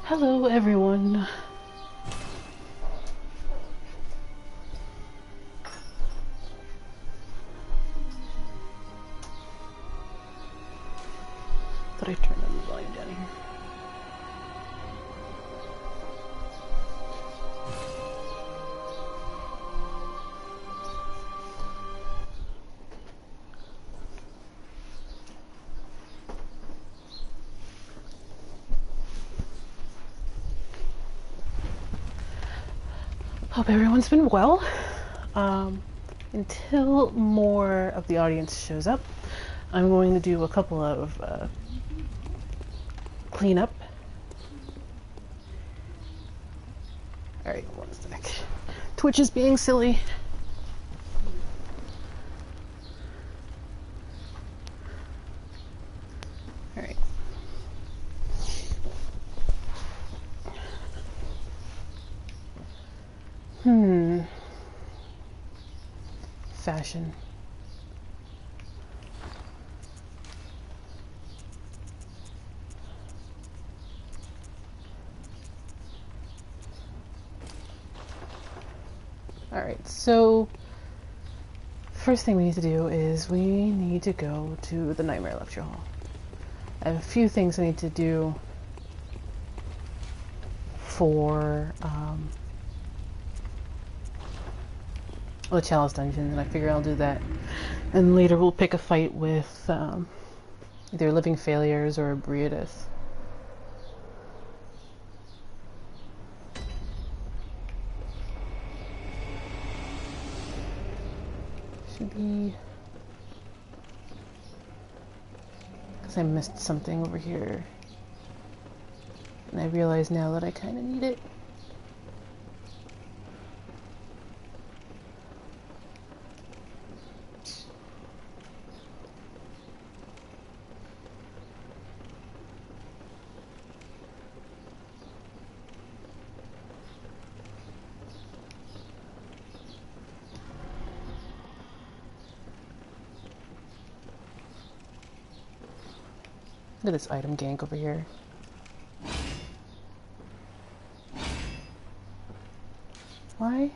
Hello, everyone. Thought I turned on the volume down here. Hope everyone's been well. Until more of the audience shows up, I'm going to do a couple of cleanup. Alright, one sec. Twitch is being silly. Alright. Fashion. Alright, so first thing we need to do is we need to go to the Nightmare Lecture Hall. I have a few things I need to do for the Chalice Dungeons, and I figure I'll do that. And later we'll pick a fight with either Living Failures or Ebrietas. Should be... because I missed something over here. And I realize now that I kind of need it. Look at this item gank over here. Why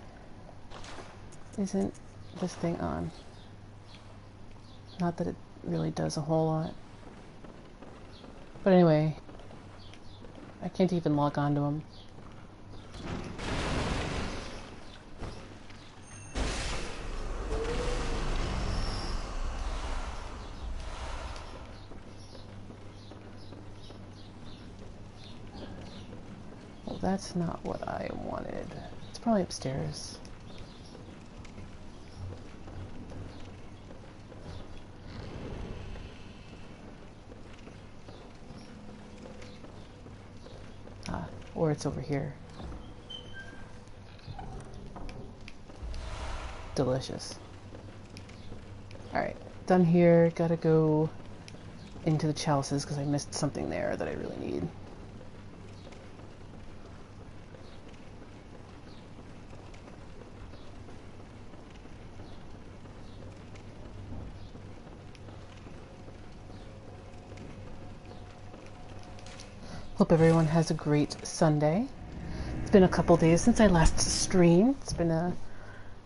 isn't this thing on? Not that it really does a whole lot. But anyway, I can't even log on to him. That's not what I wanted. It's probably upstairs. Ah, or it's over here. Delicious. Alright, done here. Gotta go into the chalices because I missed something there that I really need. Hope everyone has a great Sunday. It's been a couple days since I last streamed. It's been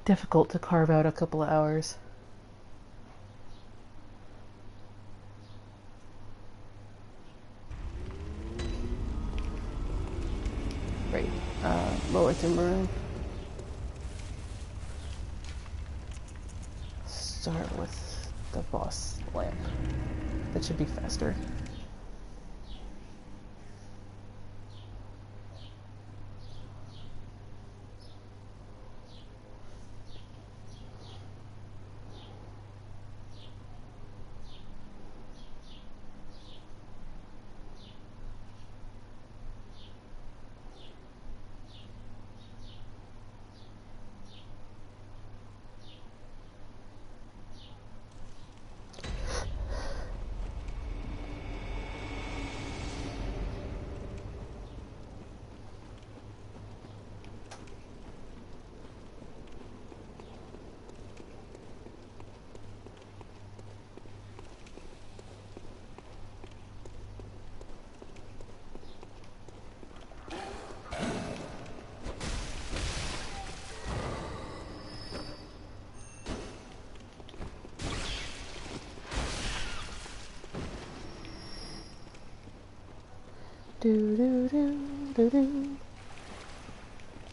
difficult to carve out a couple of hours. Right, lower Pthumerian. Start with the boss lamp. That should be faster. Do do do do do.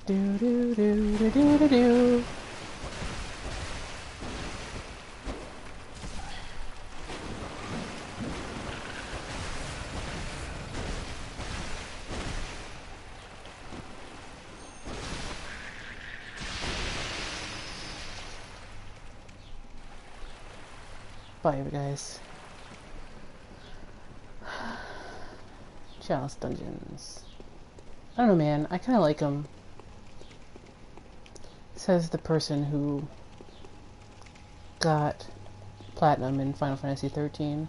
Do do do do do do do. Bye, you guys. Chalice dungeons. I don't know, man. I kind of like them. Says the person who got platinum in Final Fantasy 13.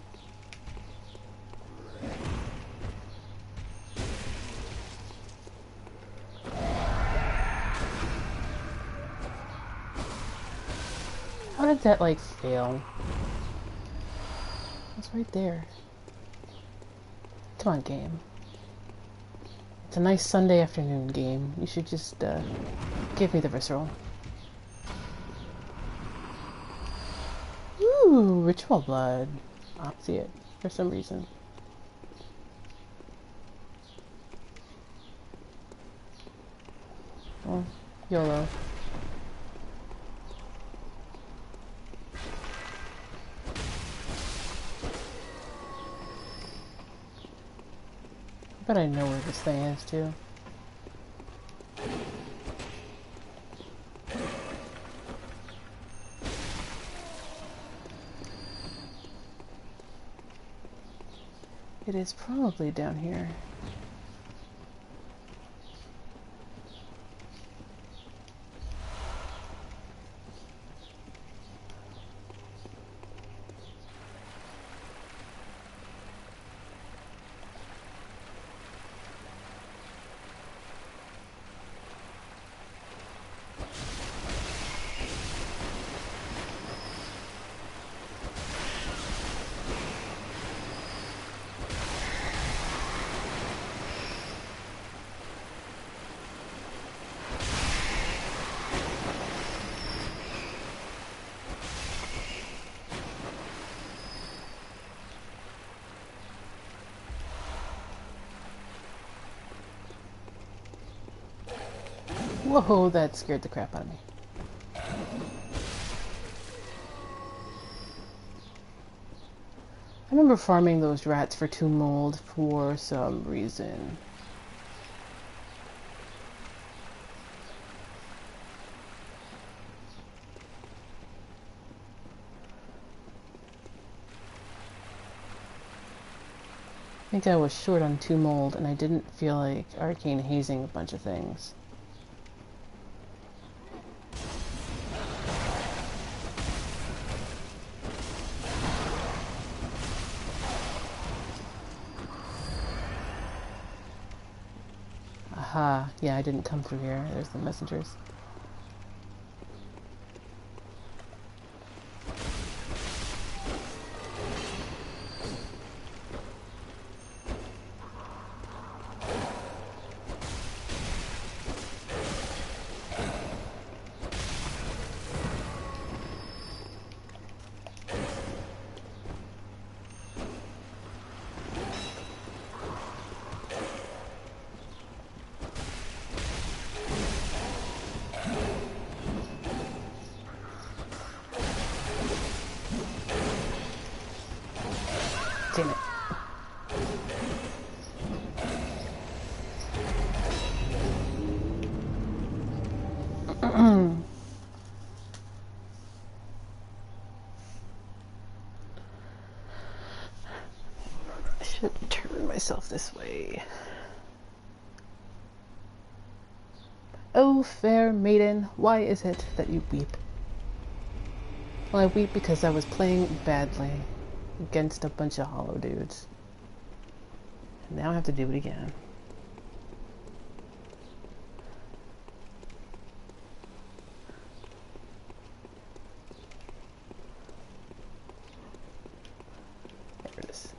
How did that, like, fail? It's right there. Come on, game. It's a nice Sunday afternoon game. You should just, give me the visceral. Ooh, ritual blood. I'll see it for some reason. Oh, YOLO. I bet I know where this thing is, too. It is probably down here. Whoa, that scared the crap out of me. I remember farming those rats for 2 mold for some reason. I think I was short on 2 mold and I didn't feel like arcane hazing a bunch of things. Aha, yeah, I didn't come through here. There's the messengers. Damn it. I should turn myself this way. Oh, fair maiden, why is it that you weep? Well, I weep because I was playing badly against a bunch of hollow dudes. And now I have to do it again. There it is.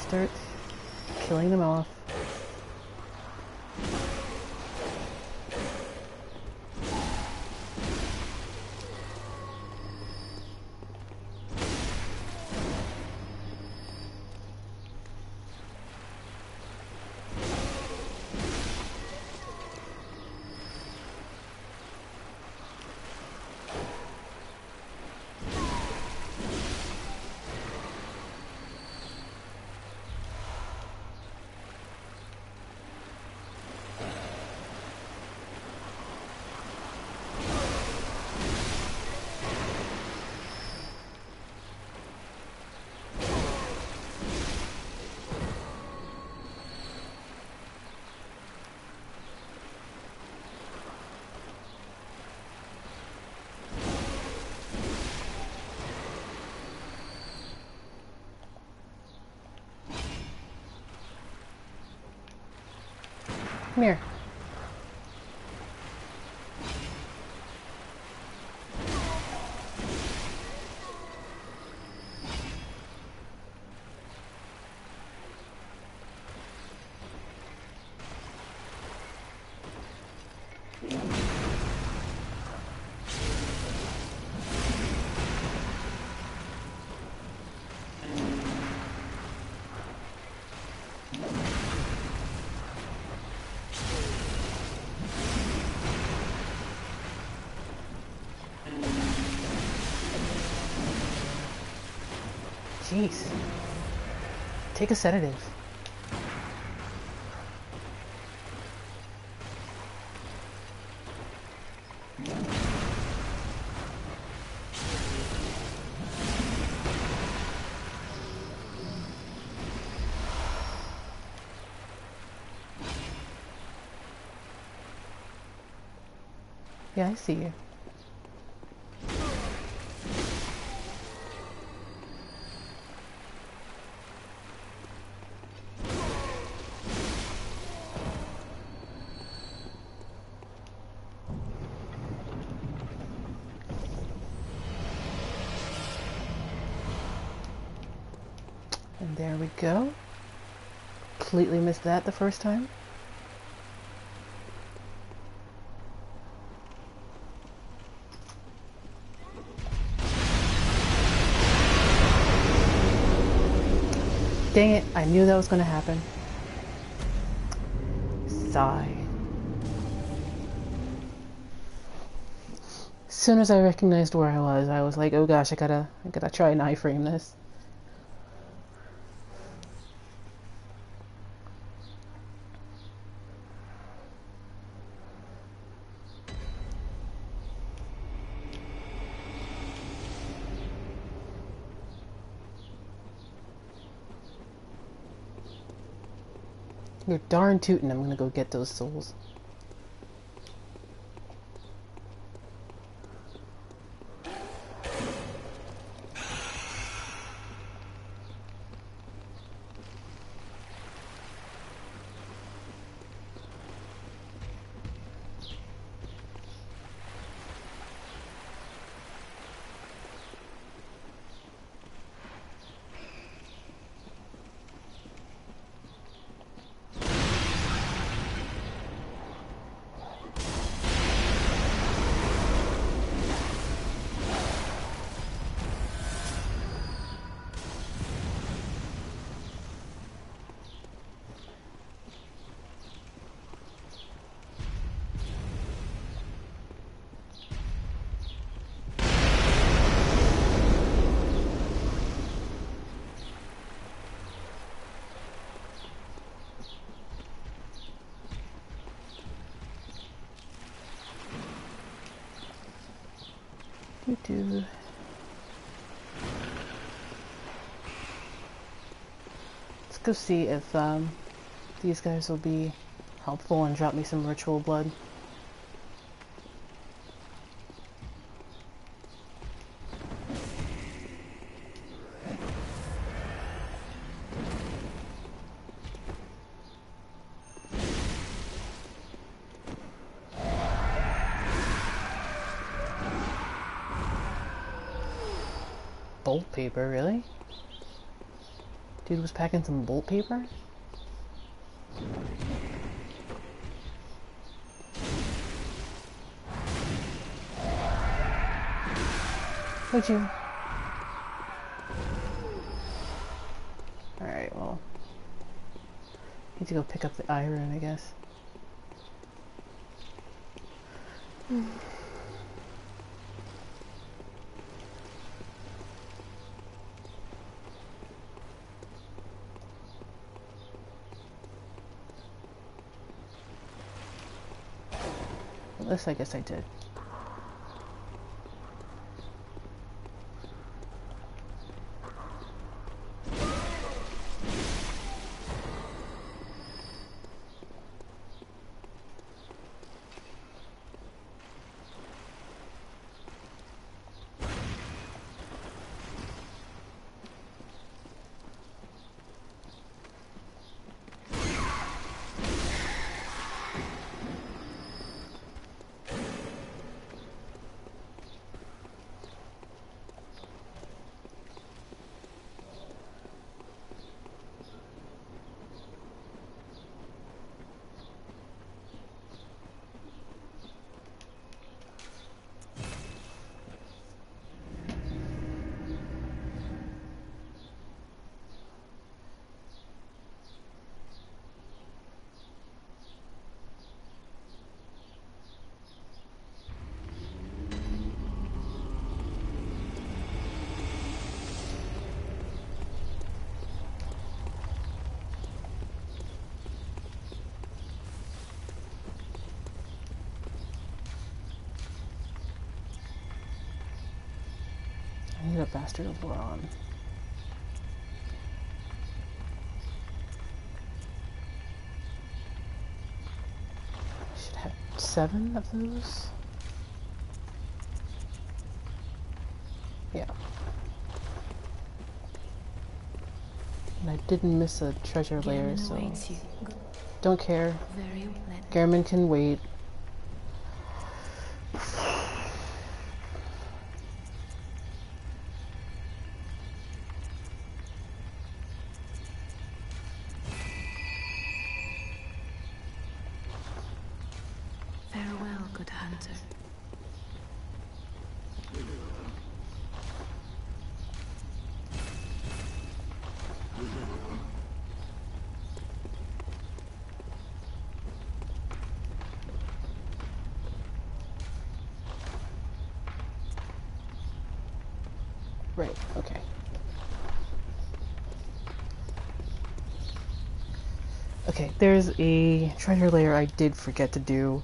start killing them off. Come here. Jeez. Take a sedative. Yeah, I see you. And there we go. Completely missed that the first time. Dang it, I knew that was going to happen. Sigh. As soon as I recognized where I was like, oh gosh, I gotta try and iframe this. You're darn tootin', I'm gonna go get those souls. Let's go see if these guys will be helpful and drop me some ritual blood. Bolt paper, really? Dude was packing some bolt paper? Would you? Alright, well. Need to go pick up the iron, I guess. Well, this I guess I did. I need a bastard of Loran. I should have 7 of those. Yeah. And I didn't miss a treasure layer, so don't care. Gehrman can wait. Right, okay. Okay, there's a treasure layer I did forget to do.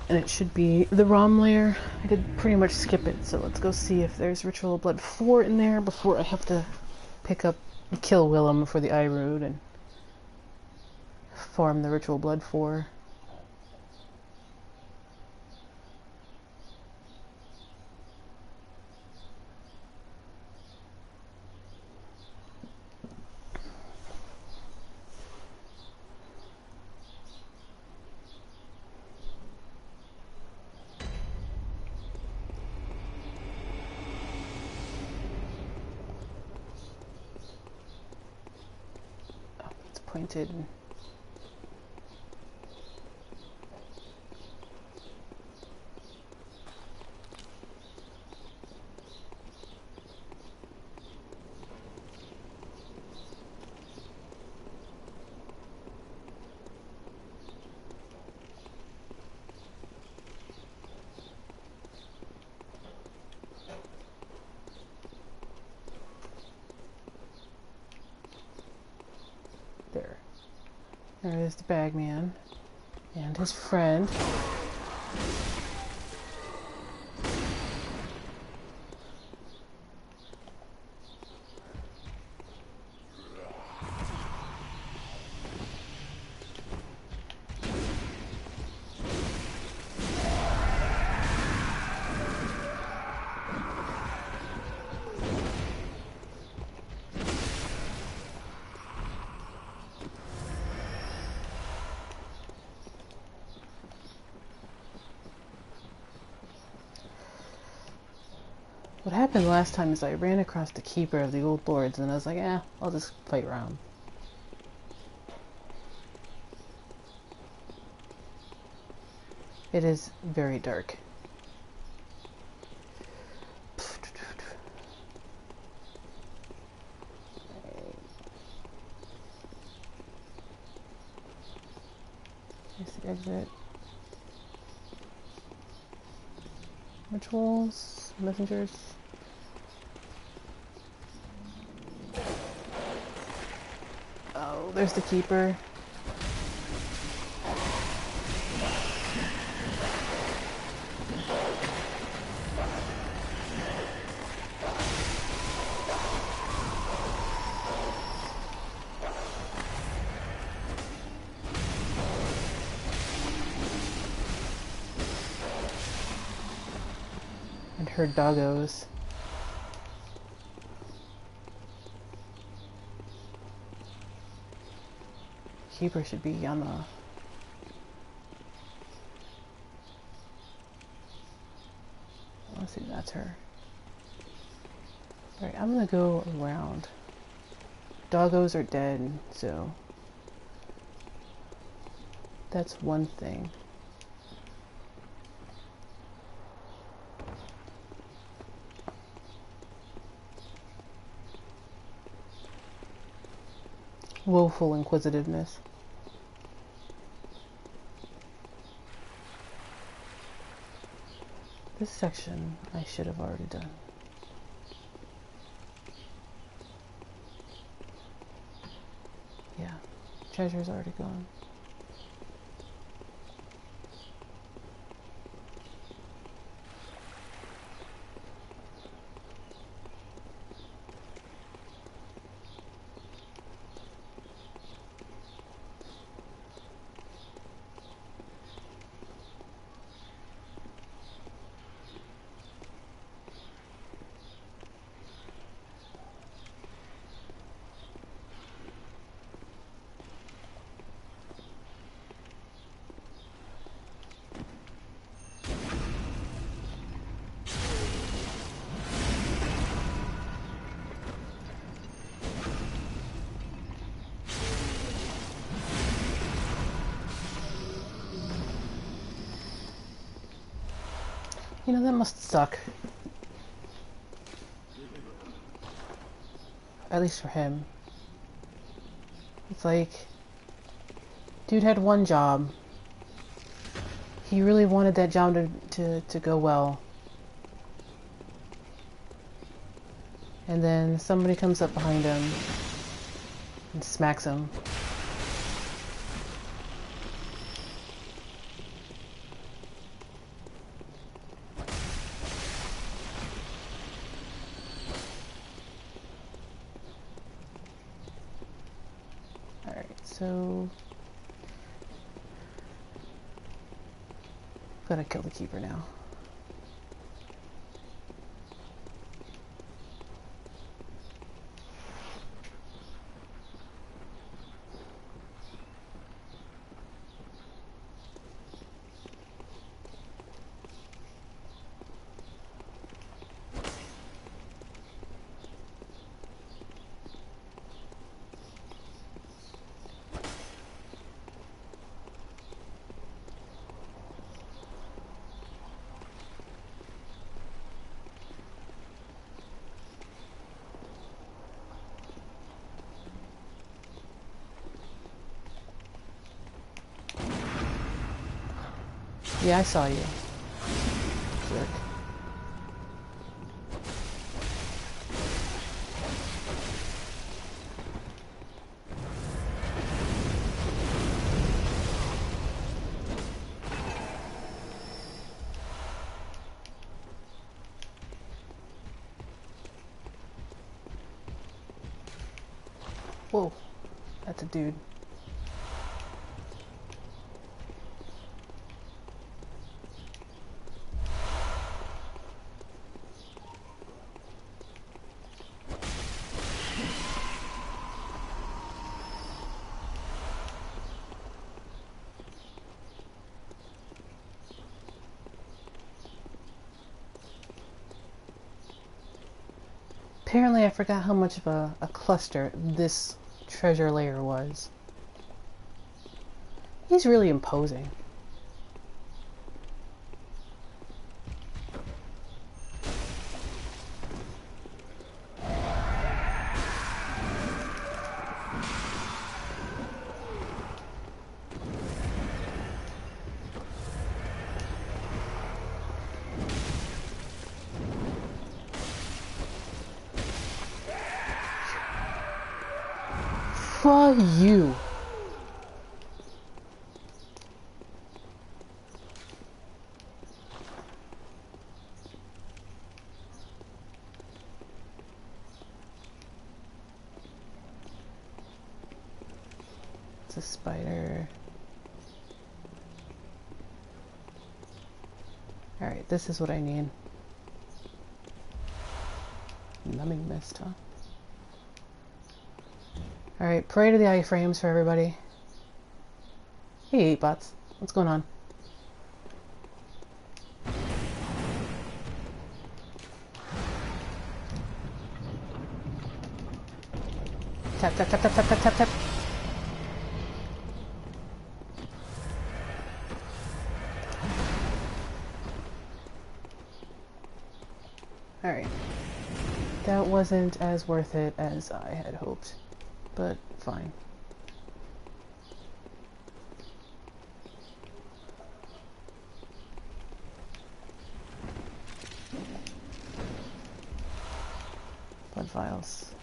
And it should be the ROM layer. I did pretty much skip it, so let's go see if there's Ritual of Blood 4 in there before I have to pick up and kill Willem for the eye root and farm the Ritual Blood 4. Pointed. There. There is the bagman and his friend. What happened last time is I ran across the keeper of the old lords and I was like, I'll just fight around. It is very dark. Here's the exit. Rituals, messengers. Oh, there's the keeper. And her doggos. Keeper should be on the... Let's see, that's her. Alright, I'm gonna go around. Doggos are dead, so... That's one thing. Woeful inquisitiveness. This section I should have already done. Yeah, treasure's already gone. You know, that must suck. At least for him. It's like, dude had one job. He really wanted that job to go well. And then somebody comes up behind him and smacks him. So, gotta kill the keeper now. Yeah, I saw you. Jerk. Whoa, that's a dude. Apparently I forgot how much of a cluster this treasure layer was. He's really imposing. For you. It's a spider. Alright, this is what I need. Numbing mist, huh? Alright, pray to the iframes for everybody. Hey, eightbots. What's going on? Tap, tap, tap, tap, tap, tap, tap, tap. Alright. That wasn't as worth it as I had hoped. But fine. Blood vials.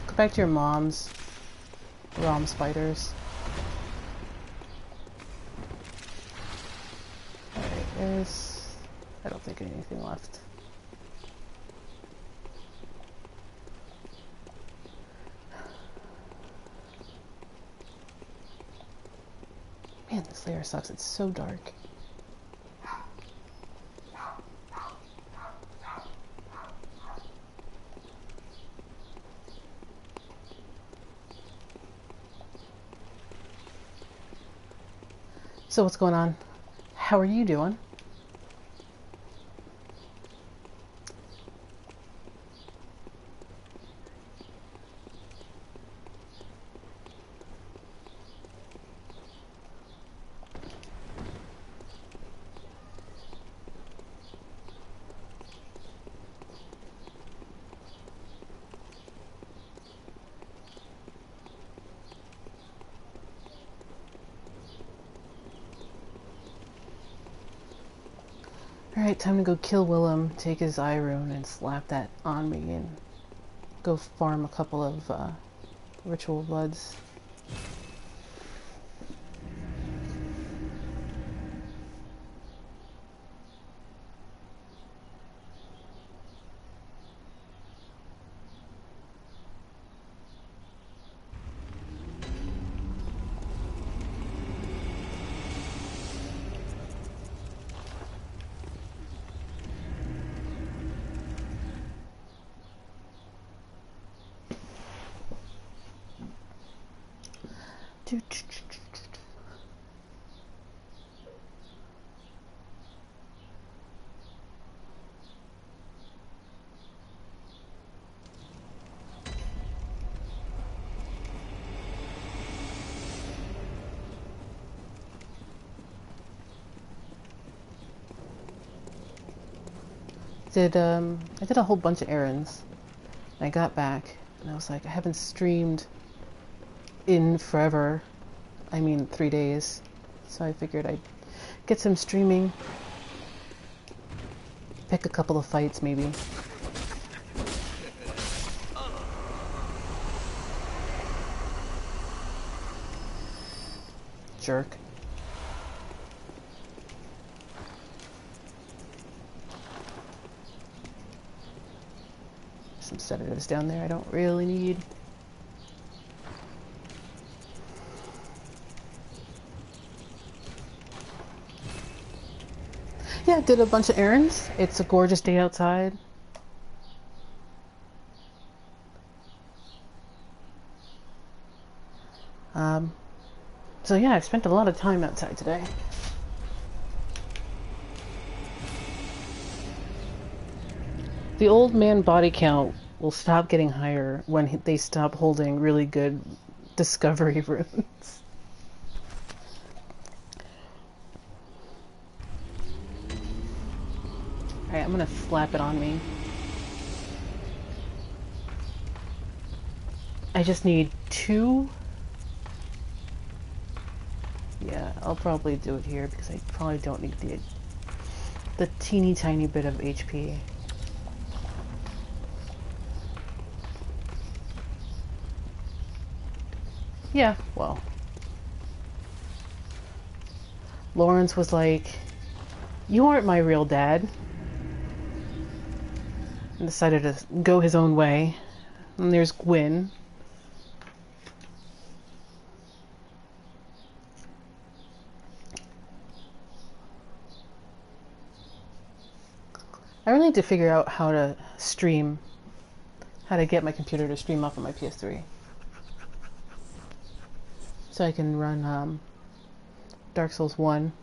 Go back to your mom's ROM spiders. Alright, there's... I don't think anything left. Man, this layer sucks. It's so dark. So what's going on? How are you doing? Alright, time to go kill Willem, take his eye rune, and slap that on me, and go farm a couple of ritual bloods. I did a whole bunch of errands. I got back and I was like, I haven't streamed in forever. I mean 3 days. So I figured I'd get some streaming. Pick a couple of fights maybe. Jerk. Some sedatives down there I don't really need. Yeah, did a bunch of errands. It's a gorgeous day outside. So yeah, I've spent a lot of time outside today. The old man body count will stop getting higher when they stop holding really good discovery runes. Alright, I'm gonna slap it on me. I just need 2. Yeah, I'll probably do it here because I probably don't need the teeny tiny bit of HP. Yeah, well. Lawrence was like, "You aren't my real dad." And decided to go his own way. And there's Gwyn. I really need to figure out how to stream, how to get my computer to stream off of my PS3. So I can run Dark Souls 1.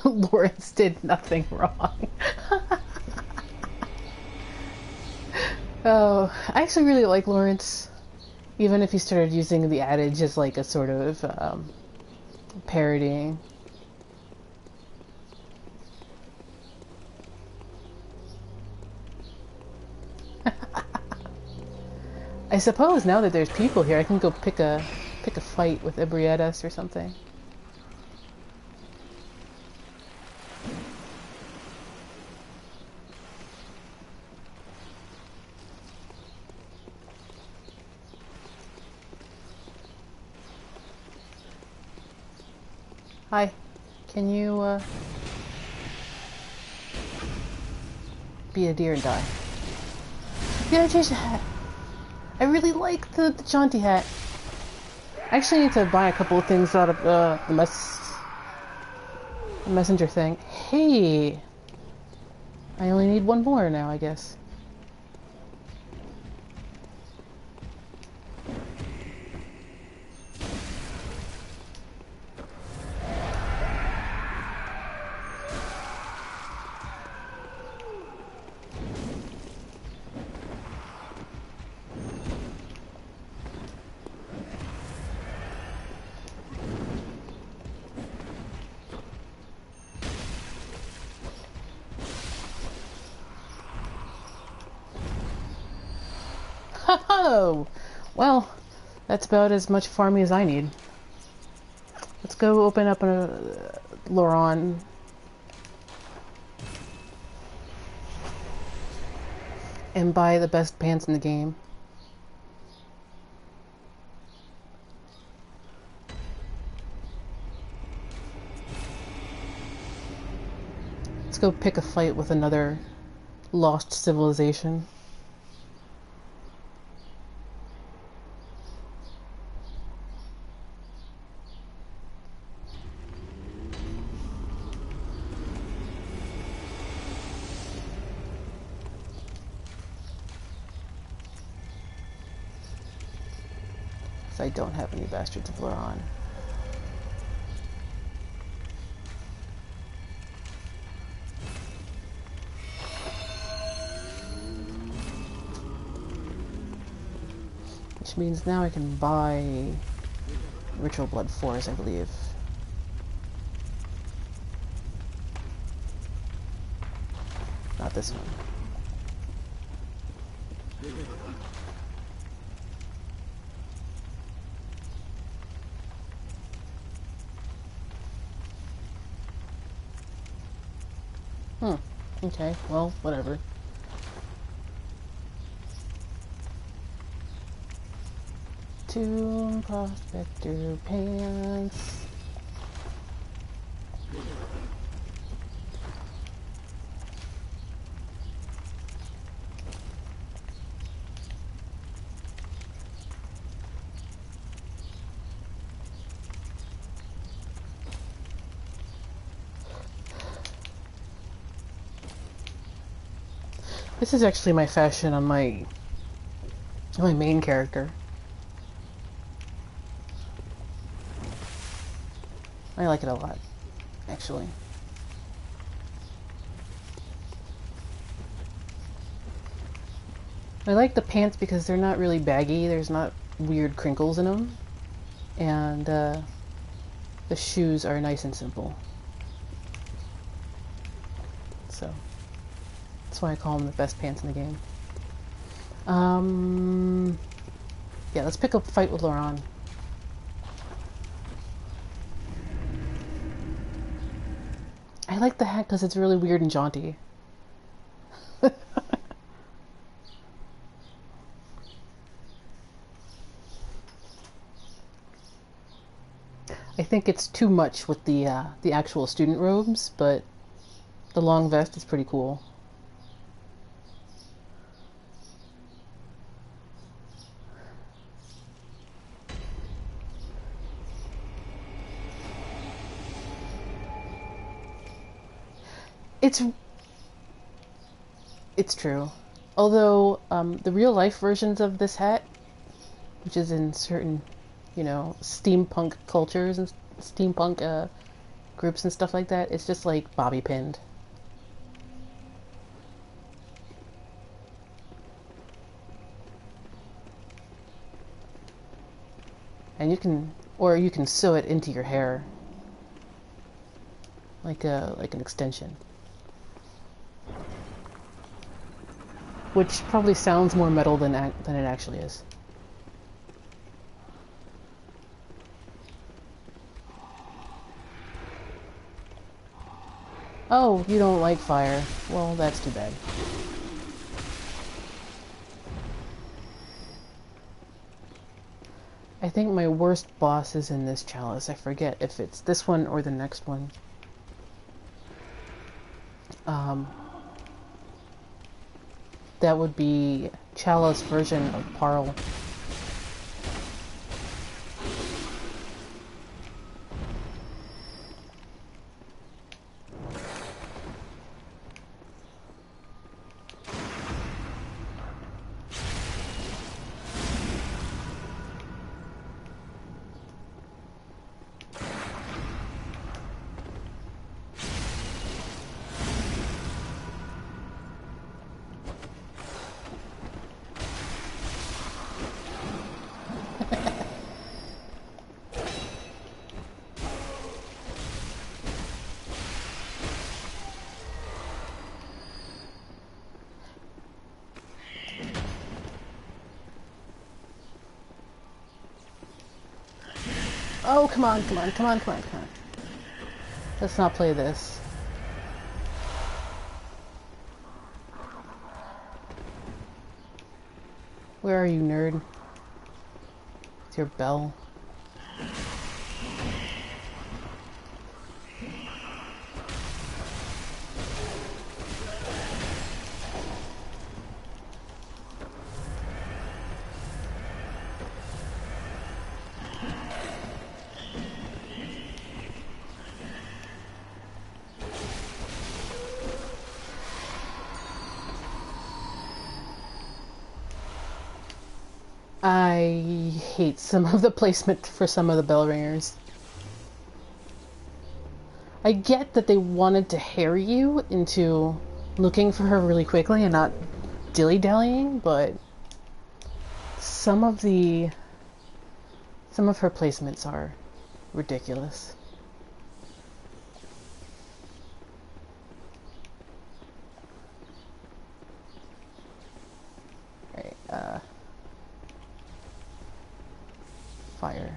Lawrence did nothing wrong. Oh, I actually really like Lawrence, even if he started using the adage as like a sort of parodying. I suppose now that there's people here, I can go pick a fight with Ebrietas or something. Hi, can you be a deer and die? Yeah, I changed the hat. I really like the jaunty hat. I actually need to buy a couple of things out of the messenger thing. Hey! I only need 1 more now, I guess. Oh, well, that's about as much farming as I need. Let's go open up a Loran. And buy the best pants in the game. Let's go pick a fight with another lost civilization. I don't have any bastards of Loran. Which means now I can buy Ritual Blood 4s, I believe. Not this one. Okay, well, whatever. Two Prospector pants. This is actually my fashion on my main character. I like it a lot, actually. I like the pants because they're not really baggy. There's not weird crinkles in them. And the shoes are nice and simple. So that's why I call them the best pants in the game. Yeah, let's pick up a fight with Loran. I like the hat because it's really weird and jaunty. I think it's too much with the actual student robes, but the long vest is pretty cool. It's true. Although the real life versions of this hat, which is in certain, you know, steampunk cultures and steampunk groups and stuff like that, it's just like bobby pinned. And you can sew it into your hair, like an extension. Which probably sounds more metal than it actually is. Oh, you don't like fire. Well, that's too bad. I think my worst boss is in this chalice. I forget if it's this one or the next one. That would be chalice version of Parl. Oh, come on, come on, come on, come on, come on. Let's not play this. Where are you, nerd? With your bell. I hate some of the placement for some of the bell ringers. I get that they wanted to harry you into looking for her really quickly and not dilly-dallying, but some of her placements are ridiculous. Right, fire.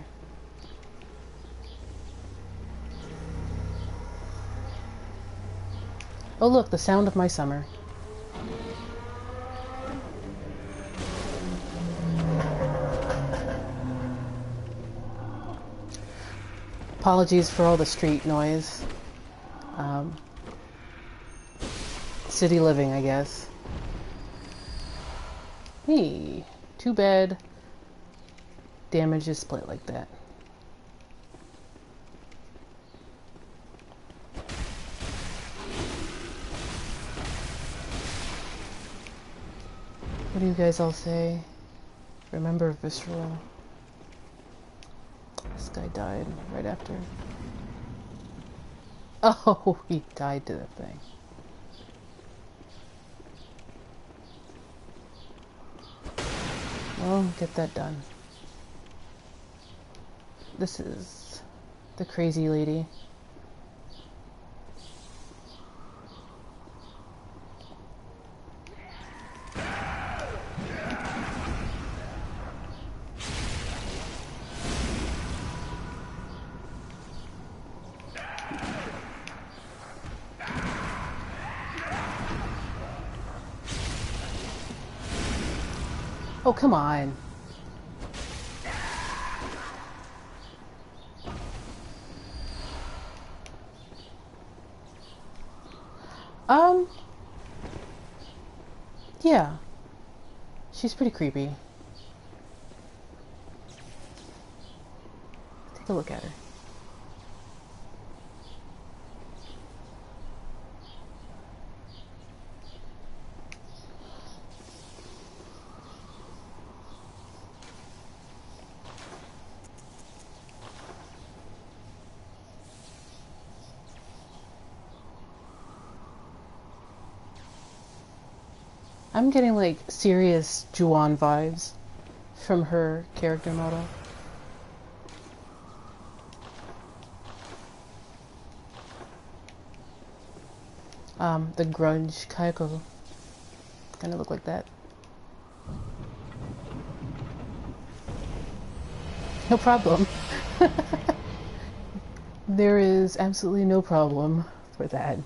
Oh look, the sound of my summer. Apologies for all the street noise. City living, I guess. Hey, too bad damage is split like that. What do you guys all say? Remember visceral. This guy died right after. Oh, he died to that thing. Well, get that done. This is the crazy lady. Oh, come on. Yeah. She's pretty creepy. Take a look at her. I'm getting like serious Juan vibes from her character model. The grunge Kayako kind of look like that. No problem. There is absolutely no problem for that.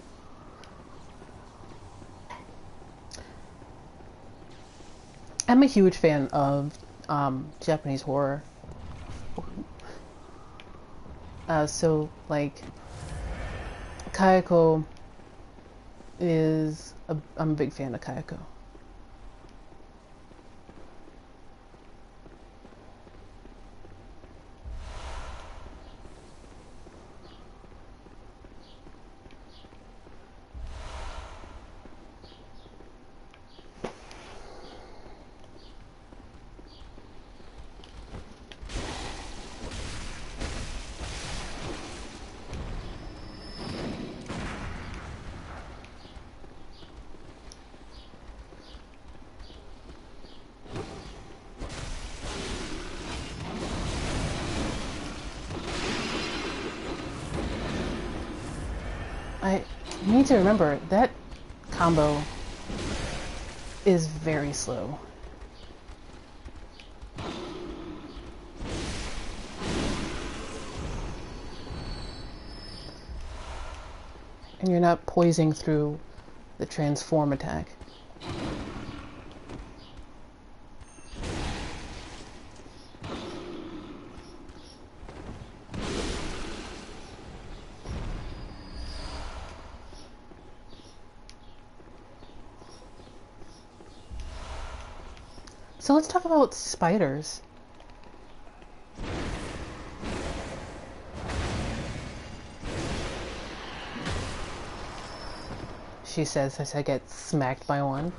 I'm a huge fan of Japanese horror. So, like, Kayako is... I'm a big fan of Kayako. I need to remember that combo is very slow. And you're not poising through the transform attack. So let's talk about spiders. She says as I get smacked by one.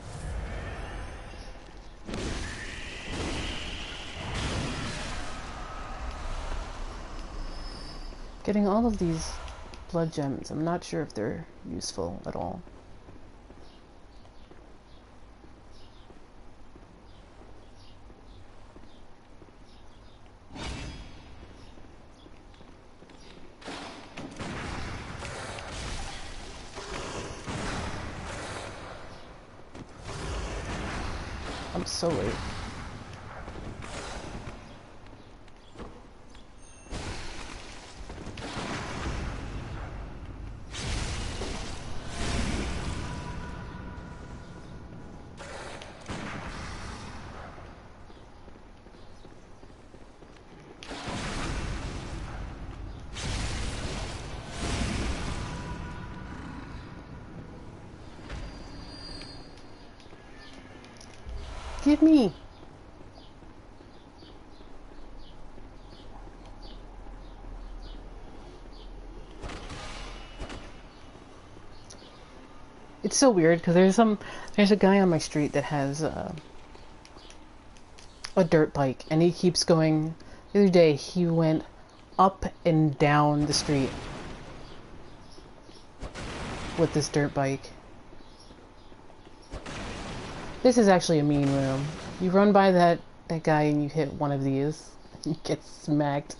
Getting all of these blood gems, I'm not sure if they're useful at all. I'm so late. Give me! It's so weird because there's a guy on my street that has a dirt bike, and he keeps going. The other day he went up and down the street with this dirt bike. This is actually a mean room. You run by that that guy and you hit one of these, you get smacked.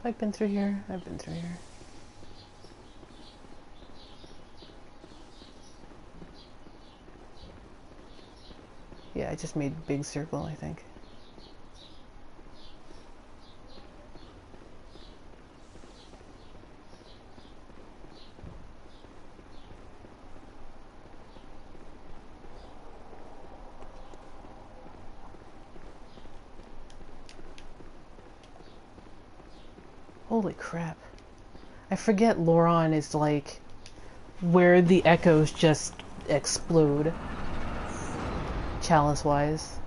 I've been through here. I've been through here. Yeah, I just made a big circle, I think. Holy crap. I forget Loran is like where the echoes just explode, chalice-wise.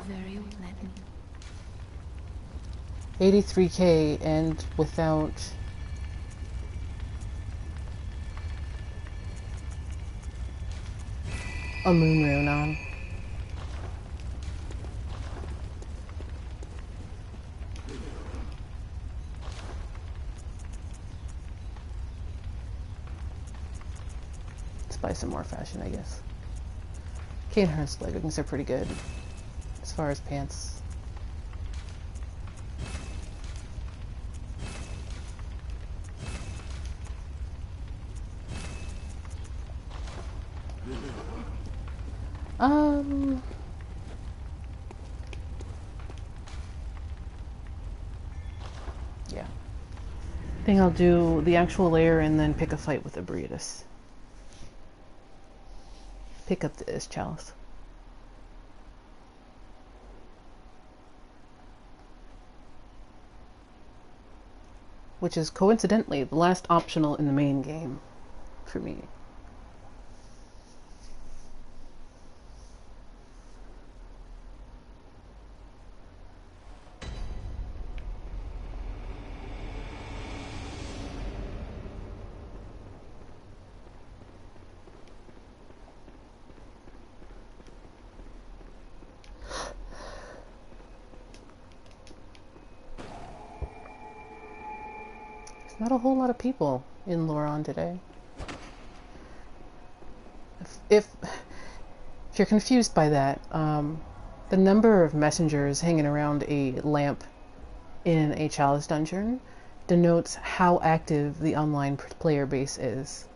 Very pleasant. 83k and without a moon rune on. Let's buy some more fashion, I guess. Kane Hearn's leggings are pretty good as far as pants. Yeah. I think I'll do the actual layer and then pick a fight with Ebrietas. Pick up this chalice. Which is coincidentally the last optional in the main game for me. Not a whole lot of people in Loran today. If you're confused by that, the number of messengers hanging around a lamp in a chalice dungeon denotes how active the online player base is.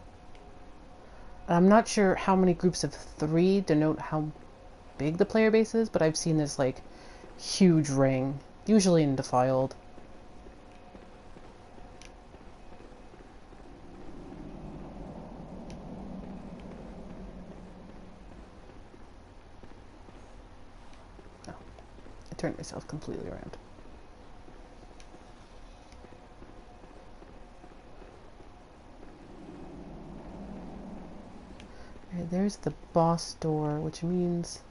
I'm not sure how many groups of 3 denote how big the player base is, but I've seen this like huge ring, usually in Defiled. Turned myself completely around. Alright, there's the boss door, which means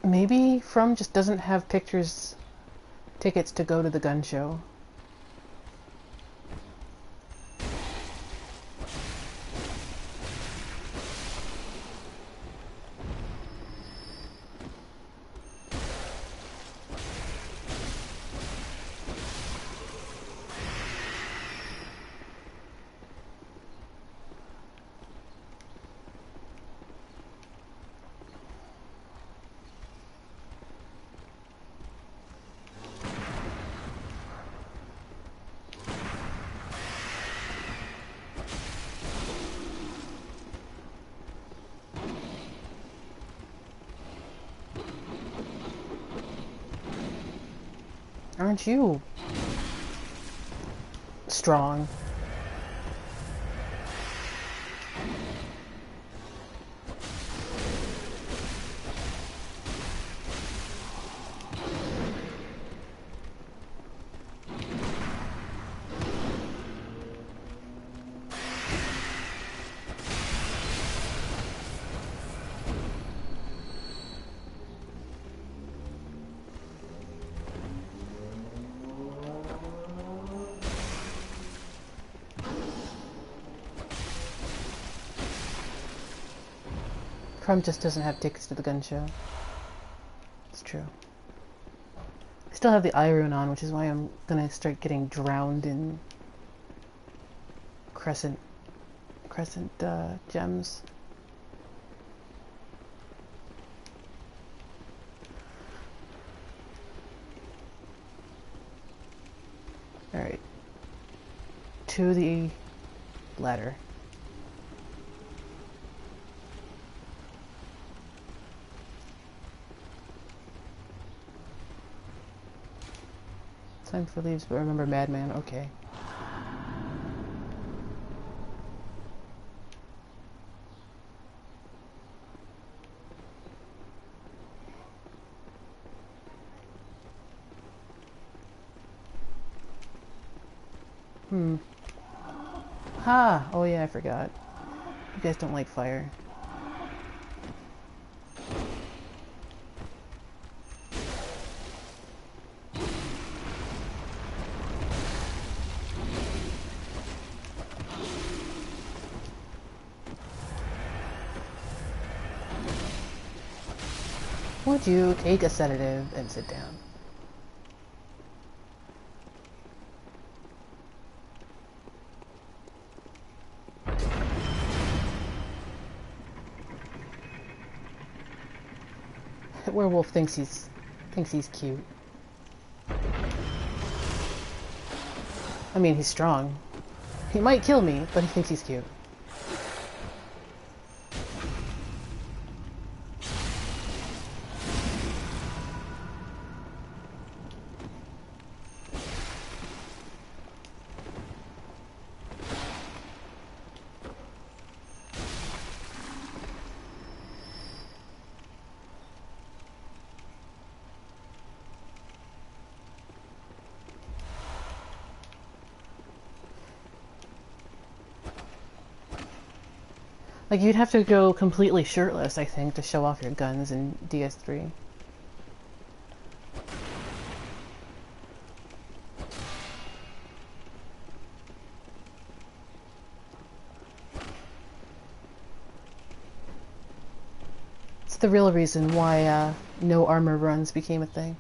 maybe From just doesn't have tickets to go to the gun show. aren't you strong? Crumb just doesn't have tickets to the gun show. It's true. I still have the eye rune on, which is why I'm gonna start getting drowned in crescent gems. Alright. To the ladder. Time for leaves, but remember Madman. Okay. Ha! Oh yeah, I forgot. You guys don't like fire. Would you take a sedative and sit down? Werewolf thinks he's cute. I mean, he's strong. He might kill me, but he thinks he's cute. Like, you'd have to go completely shirtless, I think, to show off your guns in DS3. It's the real reason why no armor runs became a thing.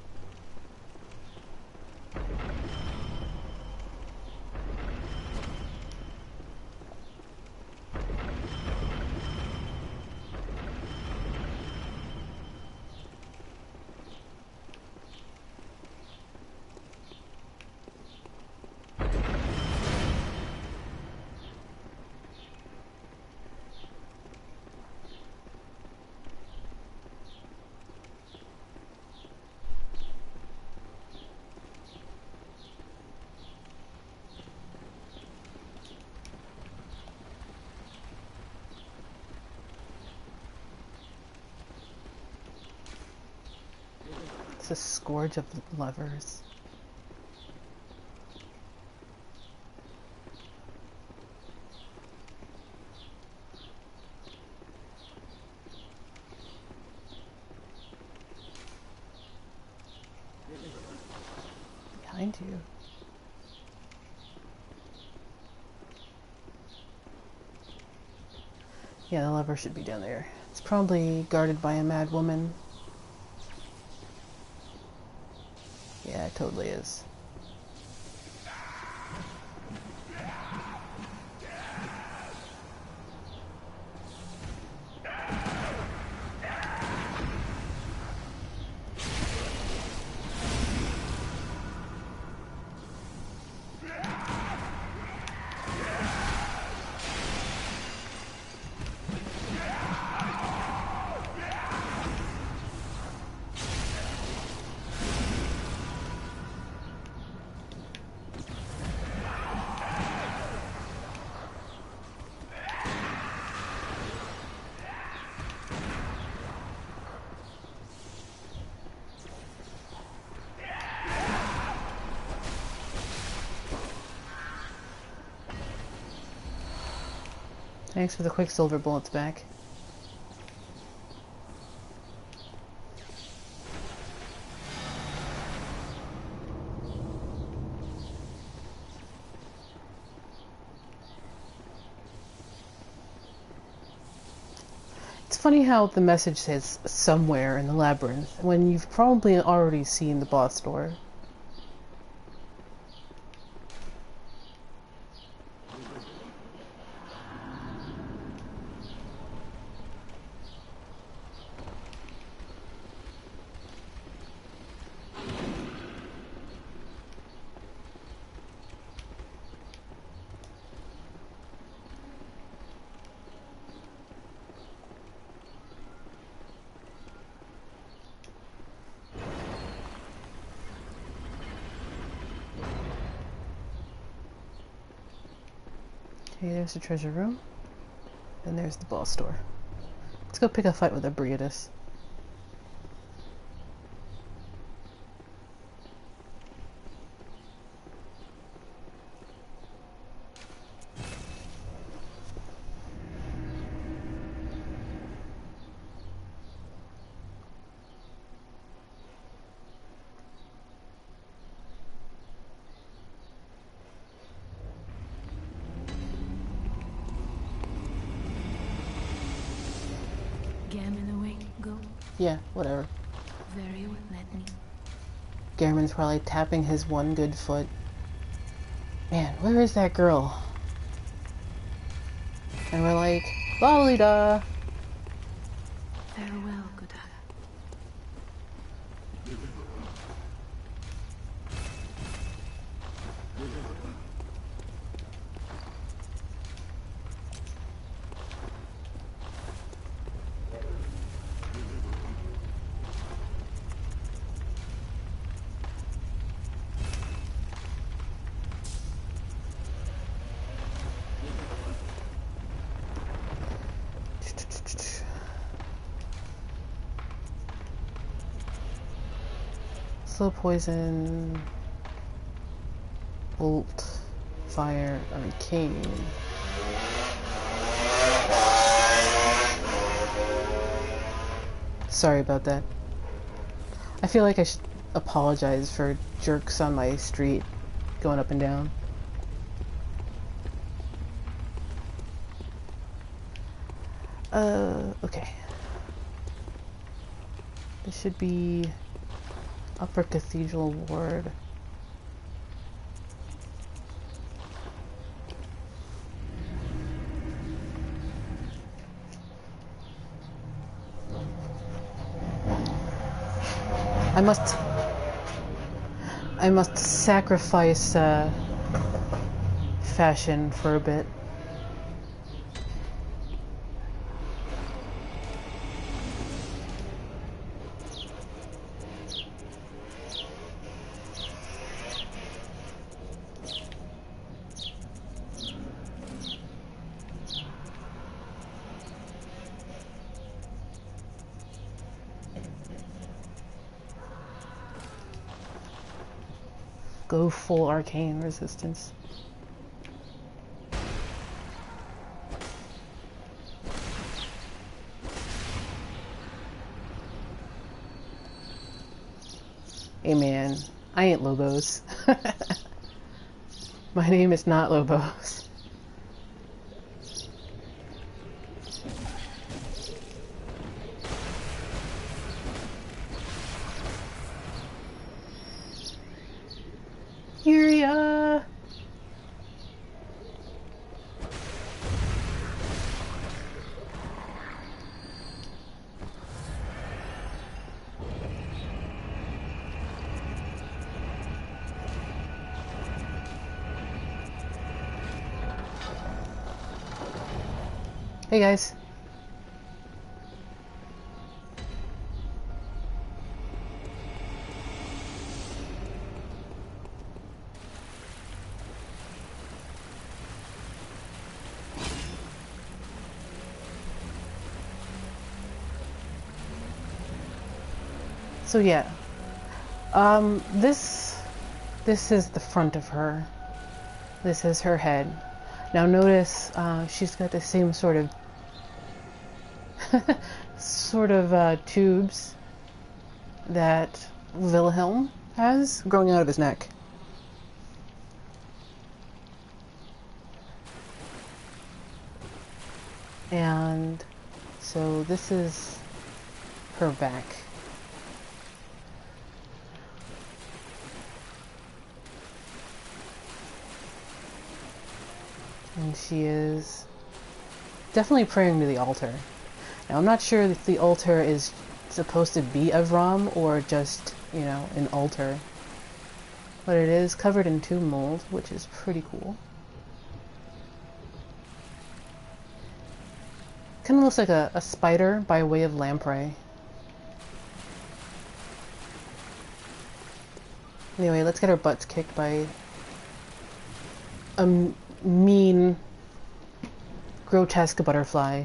It's a scourge of levers. Behind you. Yeah, the lever should be down there. It's probably guarded by a mad woman. Yeah, it totally is. Thanks for the quicksilver bullets back. It's funny how the message says somewhere in the labyrinth when you've probably already seen the boss door. Okay, there's the treasure room. And there's the boss door. Let's go pick a fight with Ebrietas. Gehrman away, go. Yeah, whatever. Very well, let me. Gehrman's probably tapping his one good foot. Man, where is that girl? And we're like, Lolita! Farewell, good eye. Slow poison, bolt, fire, arcane. Sorry about that. I feel like I should apologize for jerks on my street going up and down. Okay. This should be Upper Cathedral Ward. I must sacrifice fashion for a bit. Go full arcane resistance. Hey man, I ain't Lobos. My name is not Lobos. Area. Hey guys. So yeah, this is the front of her. This is her head. Now notice she's got the same sort of tubes that Wilhelm has growing out of his neck. And so this is her back. And she is definitely praying to the altar. Now I'm not sure if the altar is supposed to be of Rom or just, you know, an altar. But it is covered in tomb mold, which is pretty cool. Kind of looks like a spider by way of lamprey. Anyway, let's get our butts kicked by a mean, grotesque butterfly.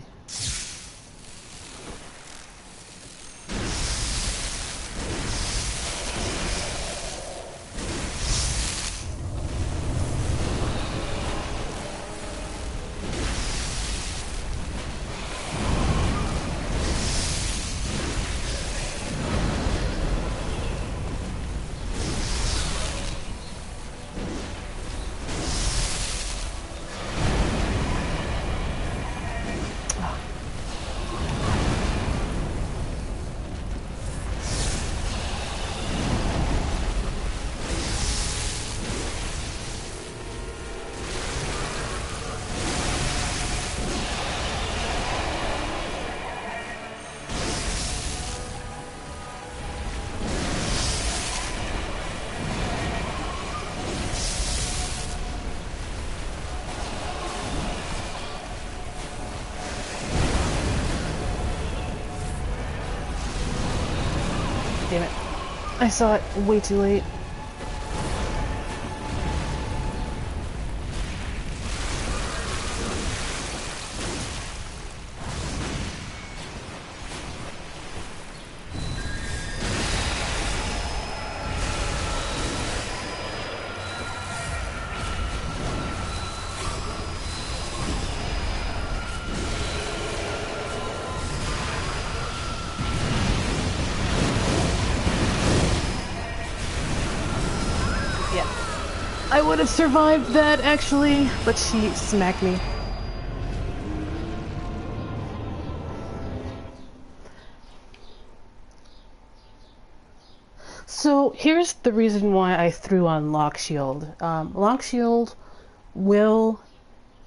Damn it. I saw it way too late. I would have survived that, actually, but she smacked me. So here's the reason why I threw on Lock Shield. Lock Shield will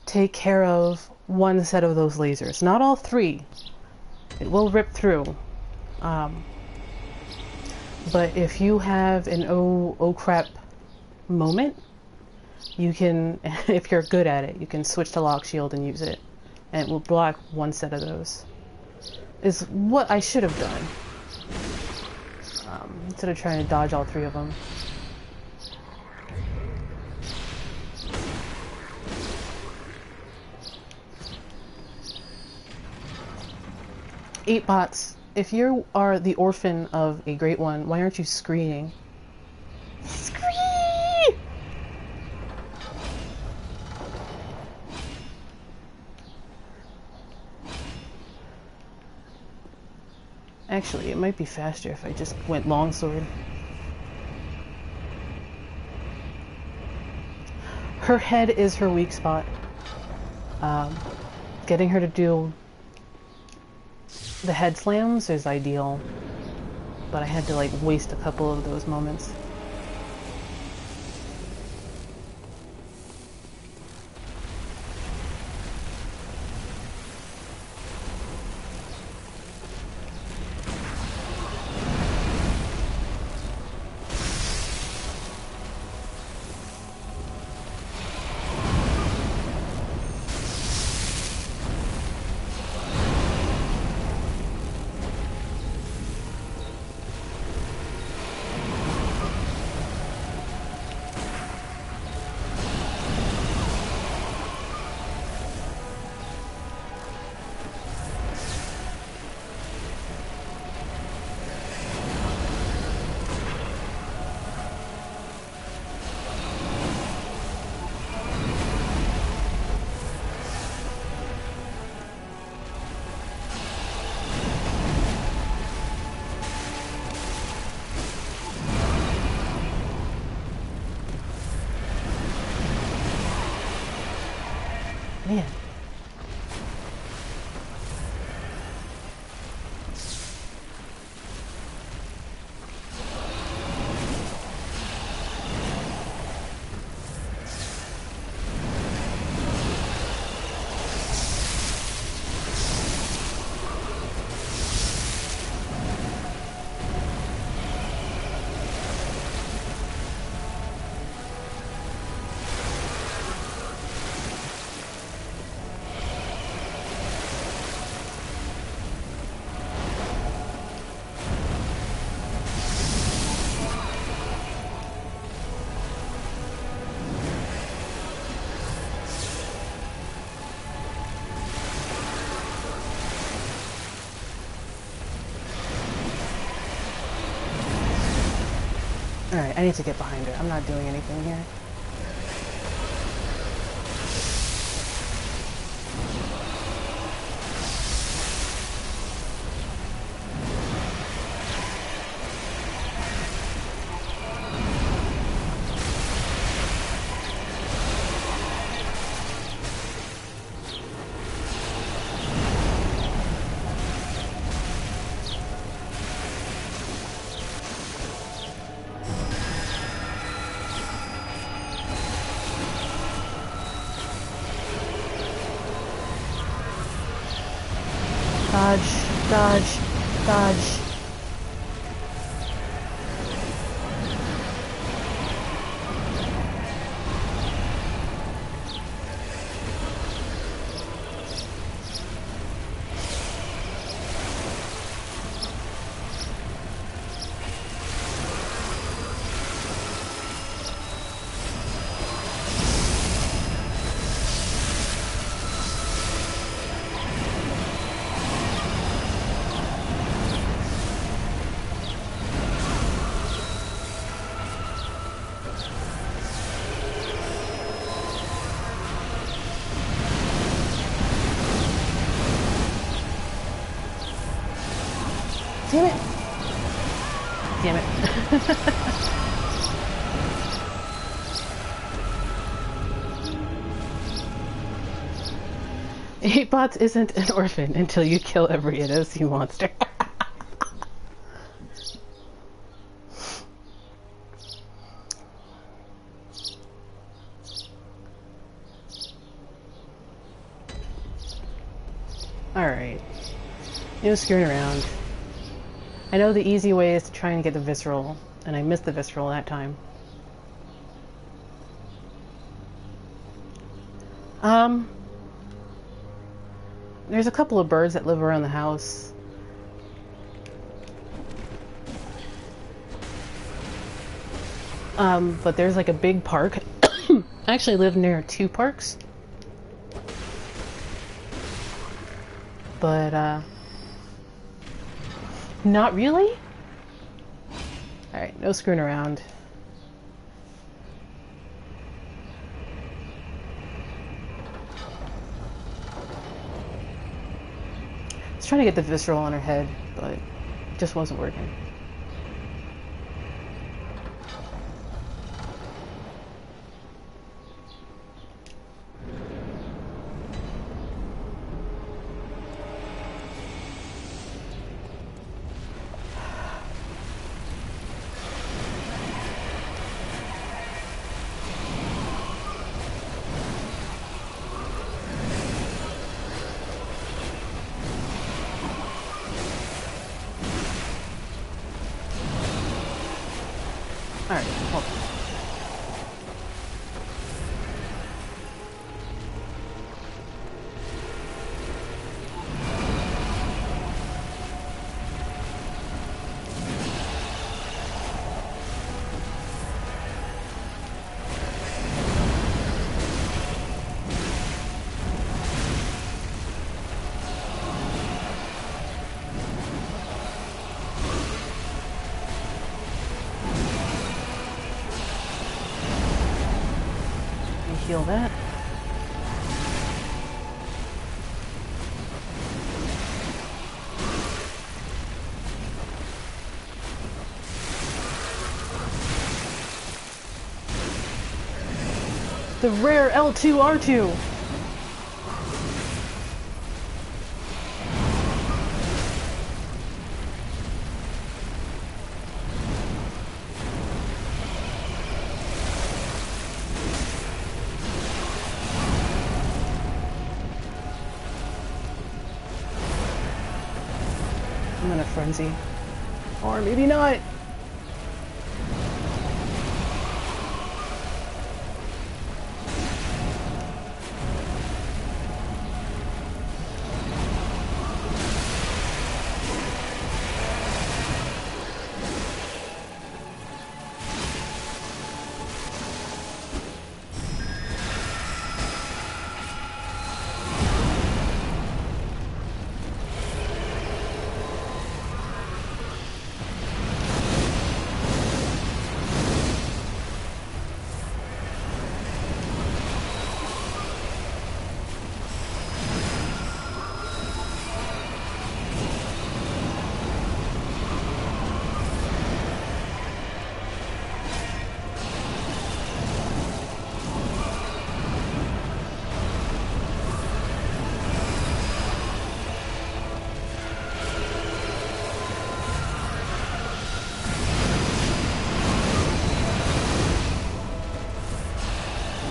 take care of one set of those lasers, not all three. It will rip through. But if you have an oh crap moment, you can, if you're good at it, you can switch to Lock Shield and use it. And it will block one set of those. Is what I should have done. Instead of trying to dodge all three of them. Eightbots, if you are the orphan of a great one, why aren't you screaming? Scream! Actually, it might be faster if I just went longsword. Her head is her weak spot. Getting her to do the head slams is ideal, but I had to like waste a couple of those moments. Man. Alright, I need to get behind her. I'm not doing anything here. Dodge, dodge, dodge. Damn it! Damn it. Eightbots isn't an orphan until you kill Ebrietas, you monster. Alright. No screwing around. I know the easy way is to try and get the visceral, and I missed the visceral that time. There's a couple of birds that live around the house. But there's like a big park. I actually live near 2 parks. But, not really? Alright, no screwing around. I was trying to get the visceral on her head, but it just wasn't working. Alright, hold on. Heal that. The rare L2R2. I'm in a frenzy. Or maybe not.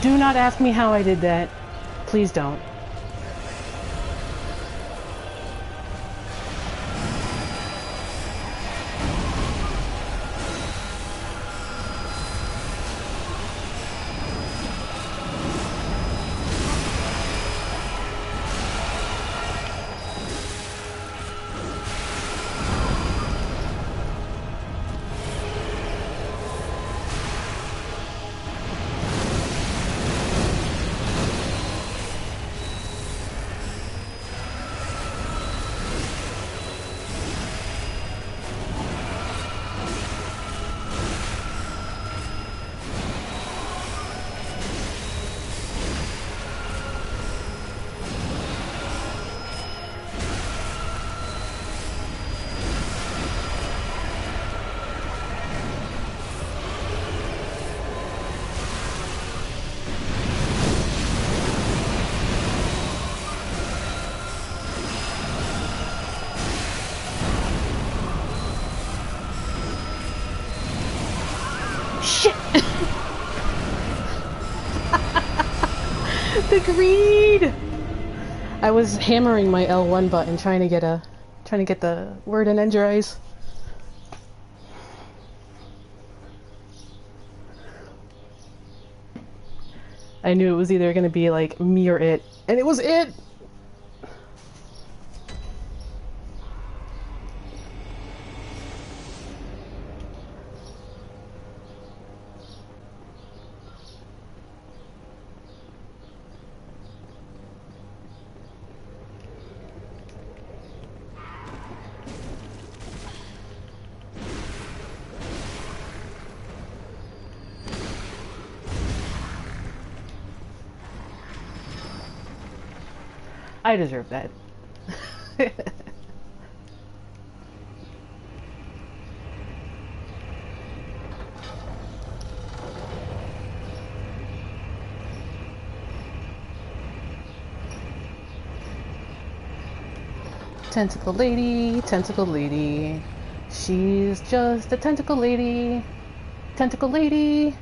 Do not ask me how I did that. Please don't. The greed! I was hammering my L1 button trying to get the word in Endurize. I knew it was either gonna be like me or it, and it was it! I deserve that. Tentacle lady, tentacle lady. She's just a tentacle lady. Tentacle lady.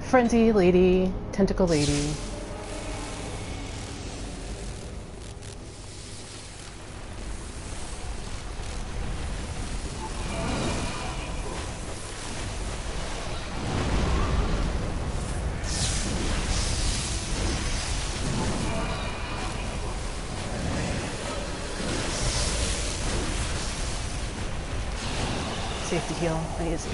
Frenzy lady, tentacle lady. Safety heal, easy.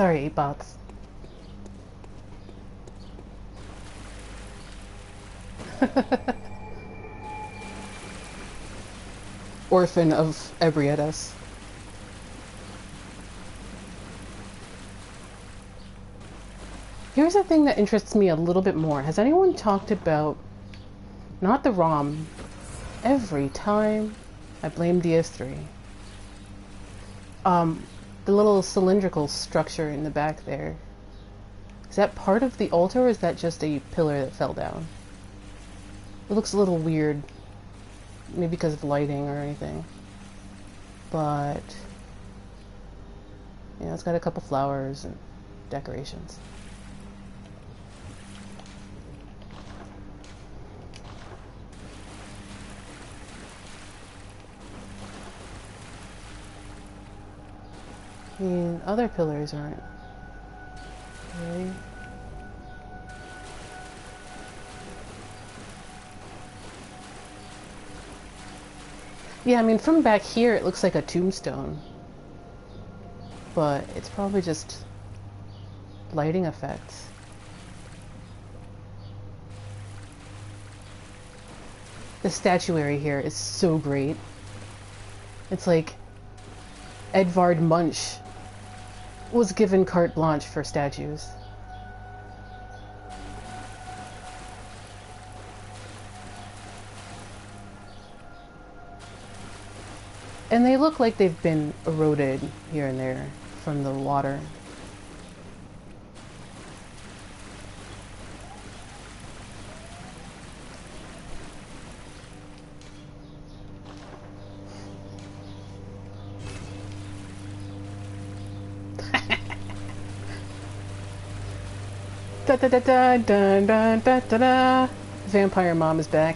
Sorry, eightbots. Orphan of Ebrietas. Here's a thing that interests me a little bit more. Has anyone talked about, not the ROM, every time I blame DS3, the little cylindrical structure in the back there. Is that part of the altar, or is that just a pillar that fell down? It looks a little weird. Maybe because of lighting or anything. But, you know, it's got a couple flowers and decorations. I mean, other pillars aren't really. Yeah, I mean, from back here it looks like a tombstone. But it's probably just lighting effects. The statuary here is so great. It's like Edvard Munch was given carte blanche for statues. And they look like they've been eroded here and there from the water. Da da da da da da da da da. Vampire Mom is back.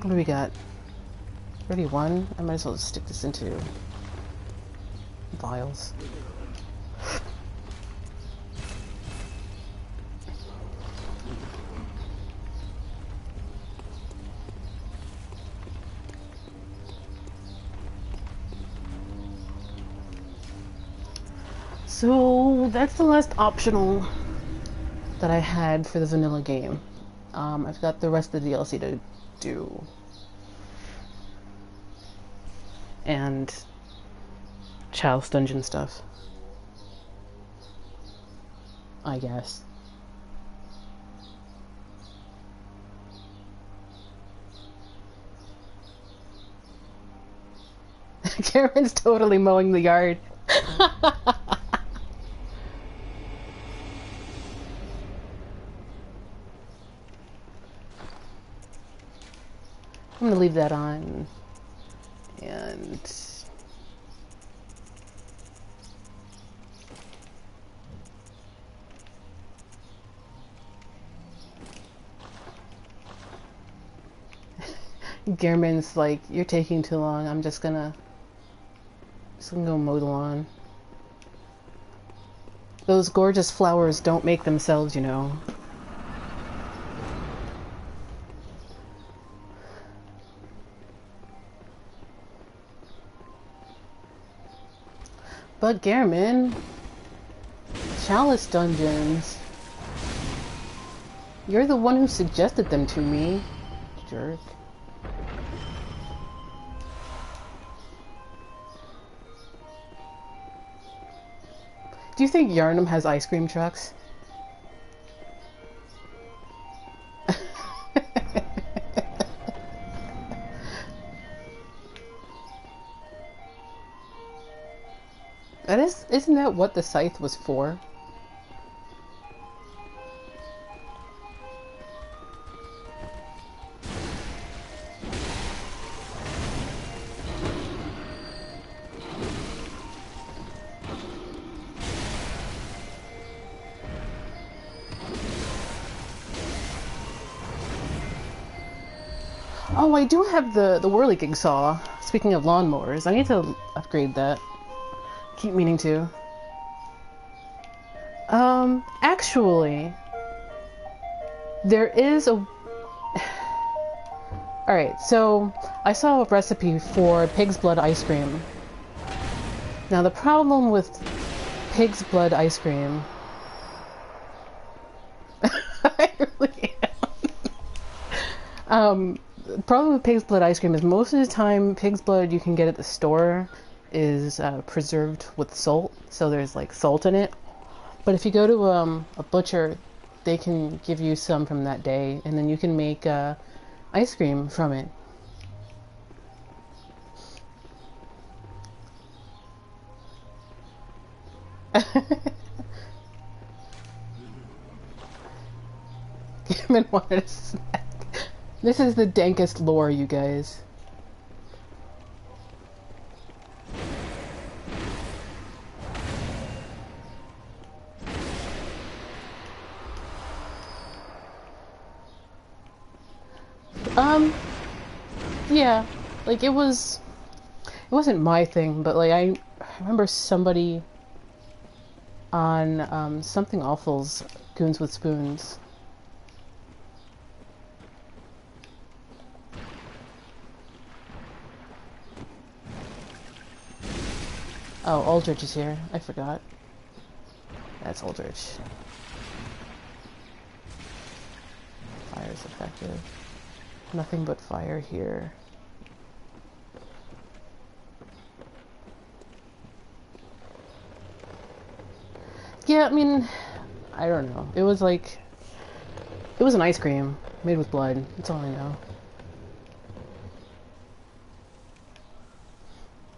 What do we got? 31? I might as well just stick this into vials. So that's the last optional that I had for the vanilla game. I've got the rest of the DLC to do. And Chalice dungeon stuff, I guess. Gehrman's totally mowing the yard. I'm gonna leave that on. And Gehrman's like, you're taking too long. I'm just gonna go mow the lawn. Those gorgeous flowers don't make themselves, you know. But Gehrman, Chalice dungeons. You're the one who suggested them to me, jerk. Do you think Yharnam has ice cream trucks? Isn't that what the scythe was for? Oh, I do have the whirligig saw. Speaking of lawnmowers, I need to upgrade that. Keep meaning to. Actually, there is a... Alright, so I saw a recipe for pig's blood ice cream. Now, the problem with pig's blood ice cream... I really am. The problem with pig's blood ice cream is most of the time pig's blood you can get at the store is preserved with salt, so there's like salt in it. But if you go to a butcher, they can give you some from that day, and then you can make ice cream from it. Gehrman wanted a snack. This is the dankest lore, you guys. Yeah, like it wasn't my thing, but like I remember somebody on Something Awful's Goons with Spoons. Oh, Aldrich is here. I forgot. That's Aldrich. Fire's effective. Nothing but fire here. Yeah, I mean, I don't know. It was like... It was an ice cream made with blood. That's all I know.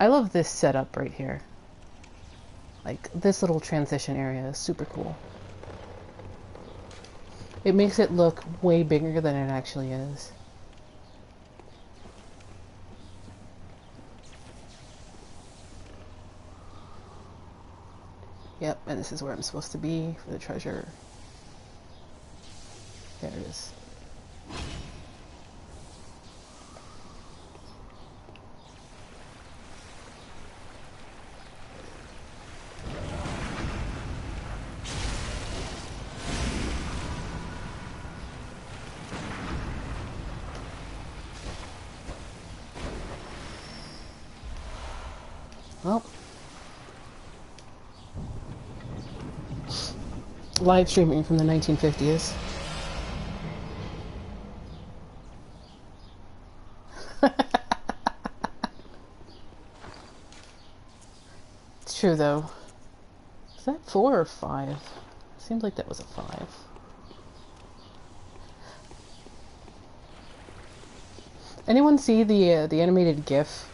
I love this setup right here. Like, this little transition area is super cool. It makes it look way bigger than it actually is. Yep, and this is where I'm supposed to be for the treasure. There it is. Well, live streaming from the 1950s. It's true though. Is that 4 or 5? Seems like that was a 5. Anyone see the animated GIF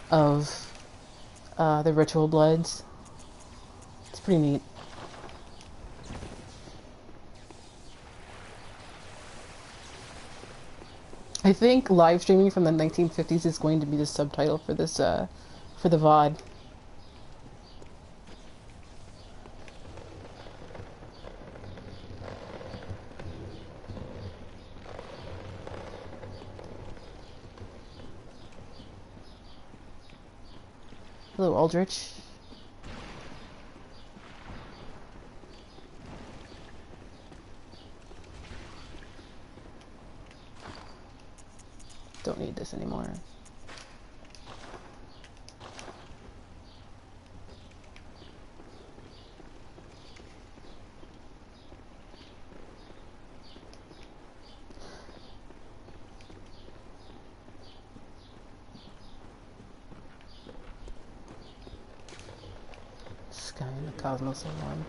of the ritual bloods? It's pretty neat. I think live streaming from the 1950s is going to be the subtitle for this for the VOD. Hello, Aldrich. Don't need this anymore. Sky and the cosmos are one.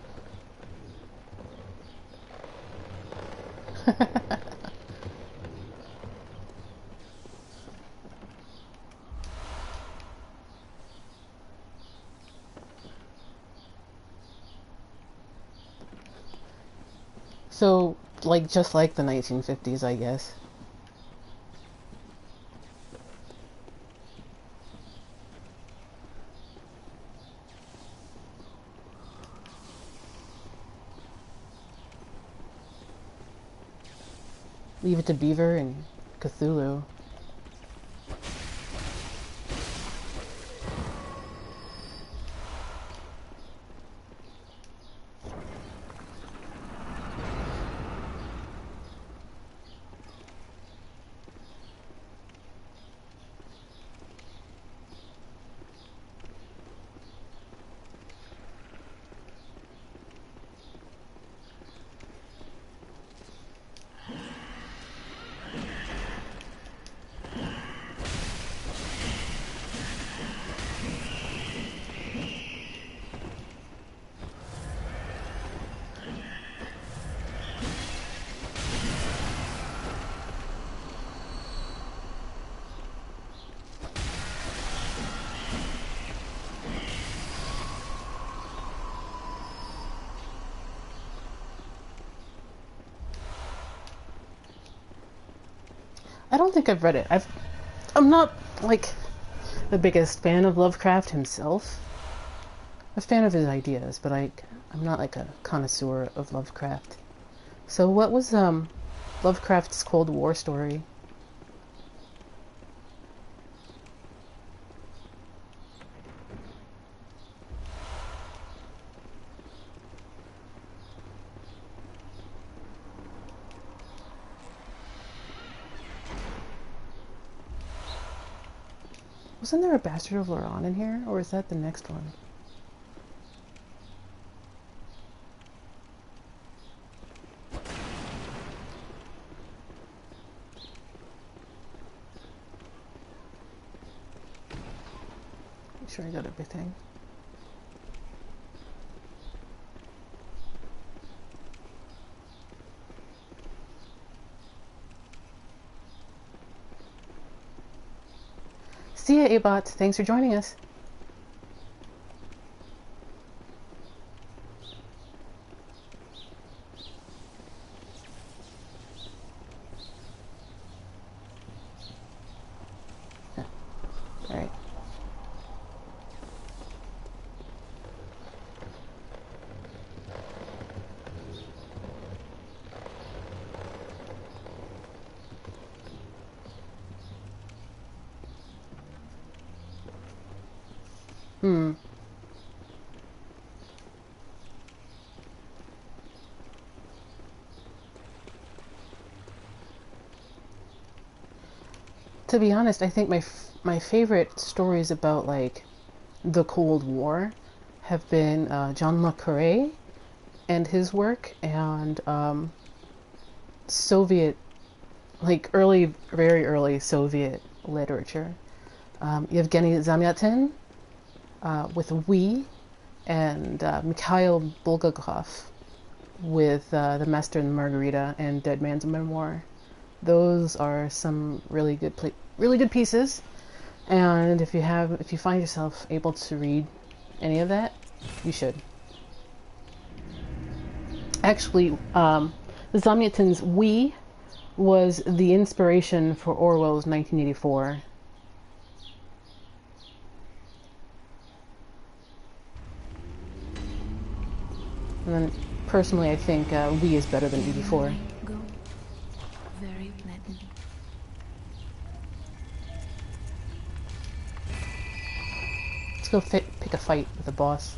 So, like, just like the 1950s, I guess. Leave it to Beaver and Cthulhu. I don't think I've read it. I'm not, like, the biggest fan of Lovecraft himself. I'm a fan of his ideas, but I'm not, like, a connoisseur of Lovecraft. So what was, Lovecraft's Cold War story? Wasn't there a Bastard of Loran in here, or is that the next one? Make sure I got everything. See ya, eightbots. Thanks for joining us. All right. To be honest, I think my favorite stories about, like, the Cold War have been John le Carré and his work, and Soviet, like, very early Soviet literature. Yevgeny Zamyatin with We, and Mikhail Bulgakov with The Master and the Margarita and Dead Man's Memoir. Those are some really good pieces, and if you find yourself able to read any of that, you should. Actually, Zamyatin's We was the inspiration for Orwell's 1984. And then, personally, I think We is better than 84. Let's go pick a fight with the boss.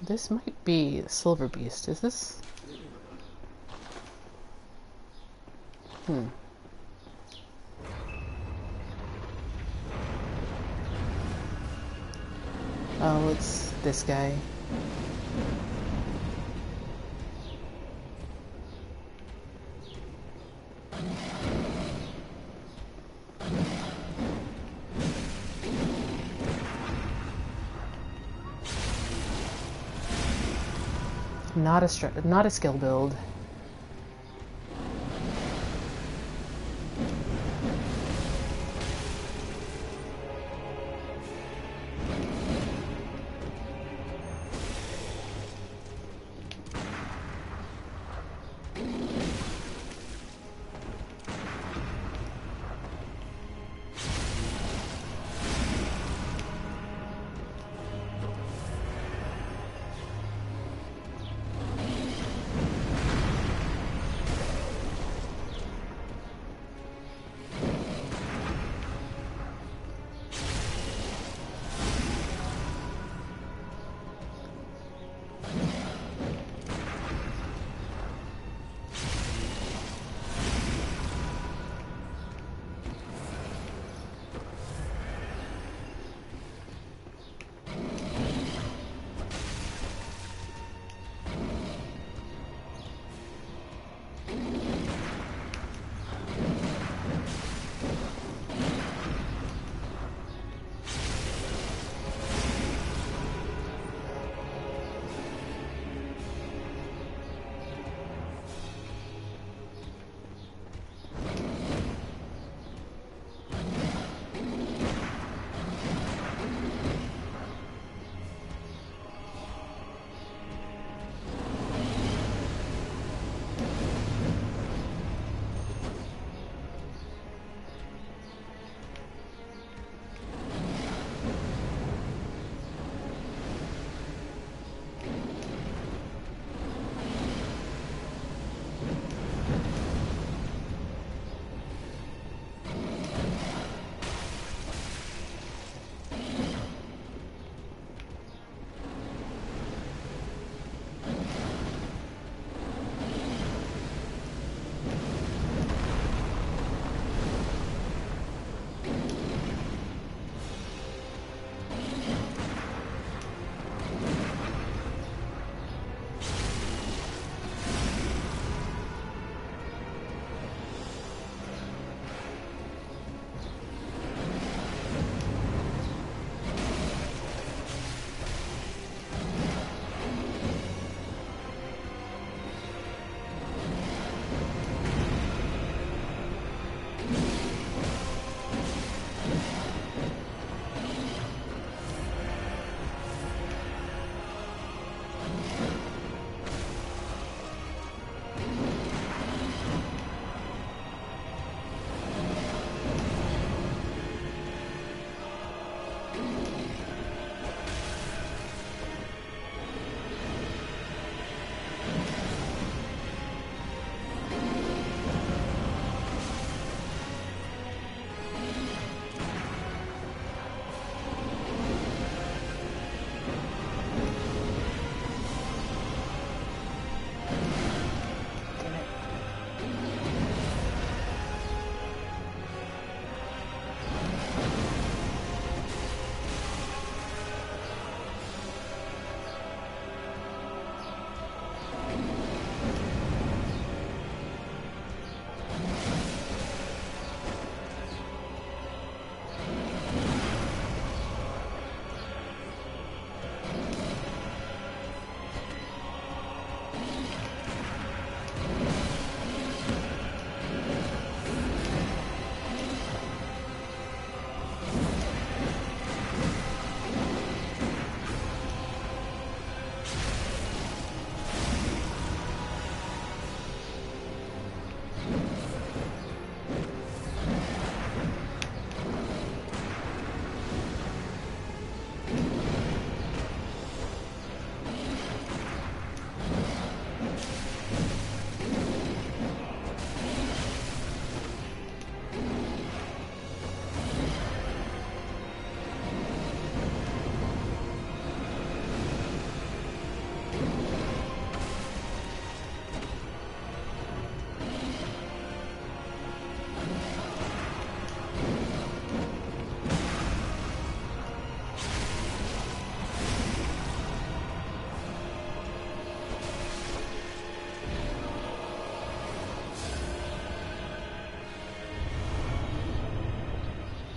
This might be the Silver Beast. Is this? Oh, it's this guy. Not a skill build.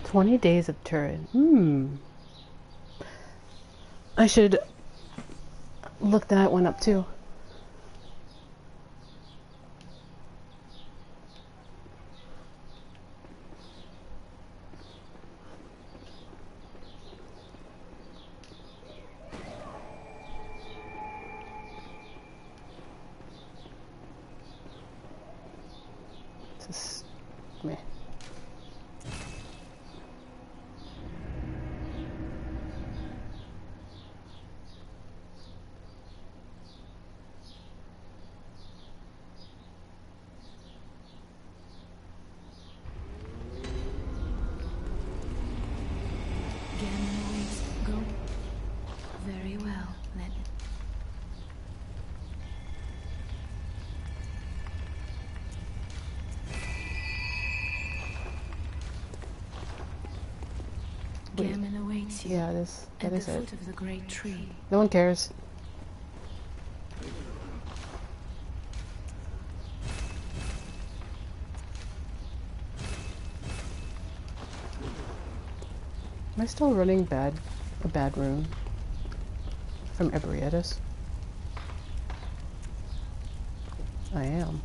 20 days of turret. I should look that one up too. Just meh. Gehrman awaits you. Yeah, that is at the it. foot of the great tree. No one cares. Am I still running a bad rune from Ebrietas? I am.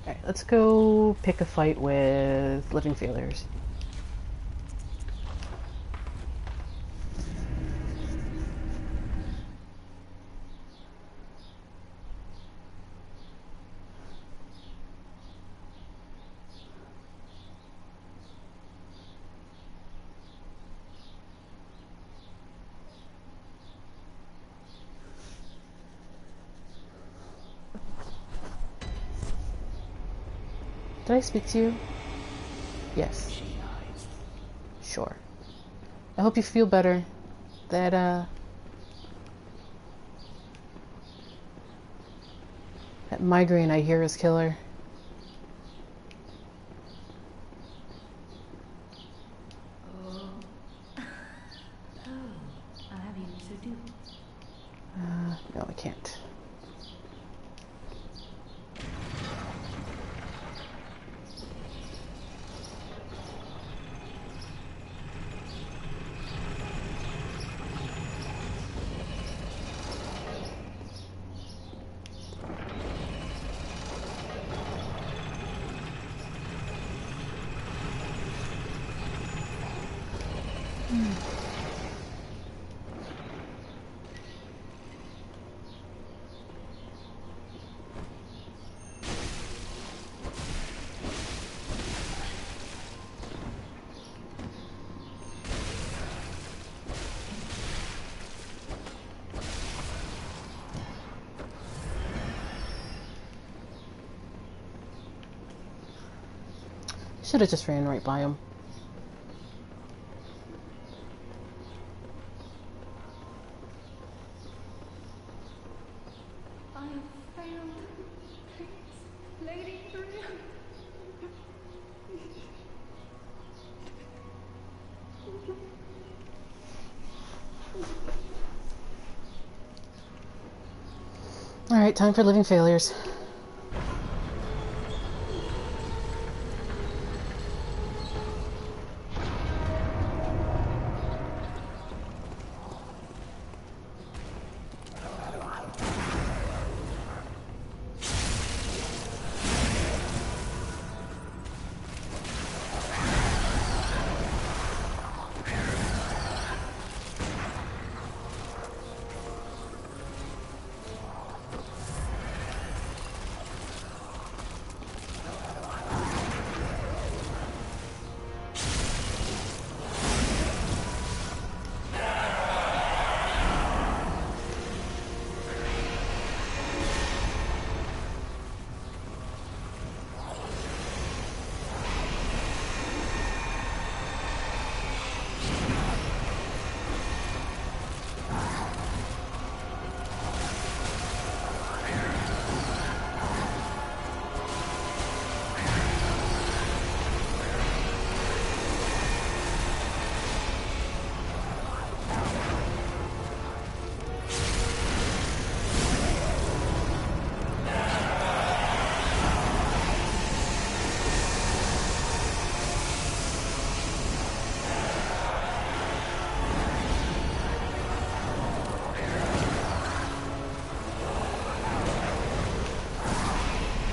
Alright, let's go pick a fight with living failures. Did I speak to you? Yes. Sure. I hope you feel better. That migraine I hear is killer. I'll have you to do. No, I can't. Should have just ran right by him. I have failed. Please, Lady Maria. Alright, time for living failures.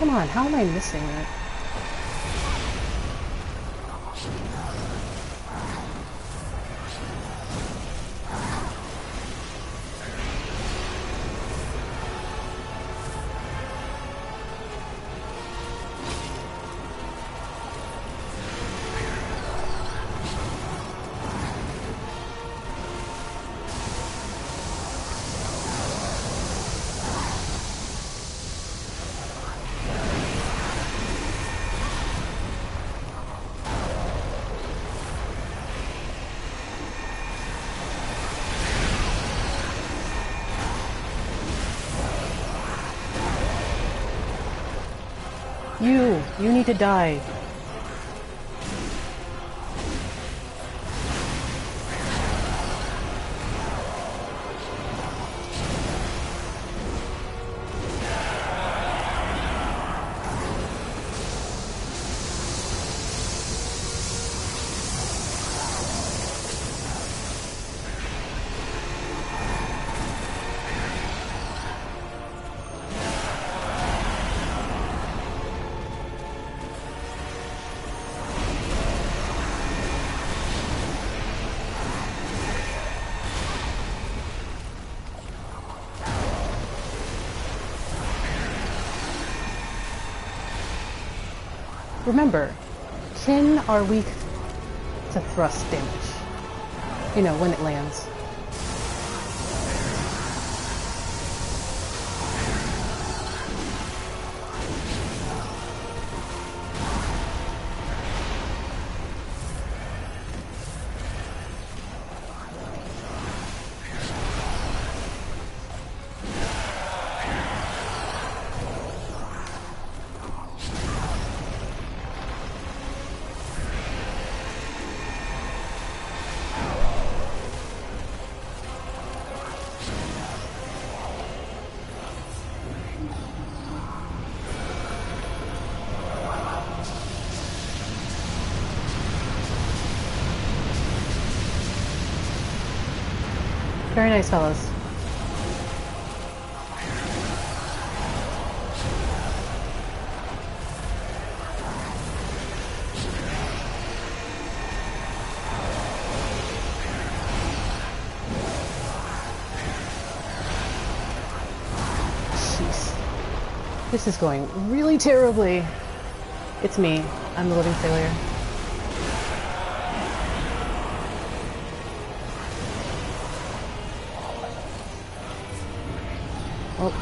Come on, how am I missing that? You need to die. Remember, kin are weak to thrust damage. You know, when it lands. Very nice, fellas. Jeez. This is going really terribly. It's me. I'm the living failure. Oh.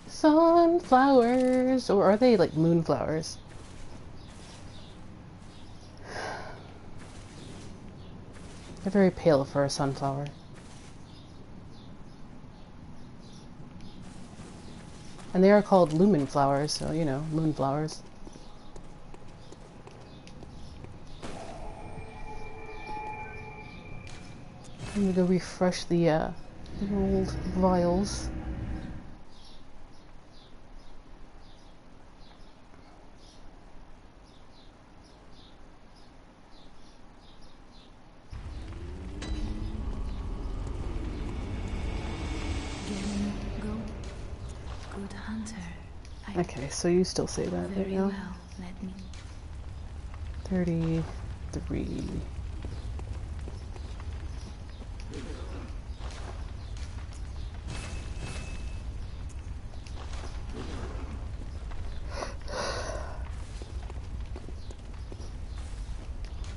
Sunflowers, or are they like moonflowers? They're very pale for a sunflower. And they are called lumen flowers, so, you know, moonflowers. I'm gonna go refresh the old vials. Good hunter. Okay, so you still say that right Very now? well. Let me. 33.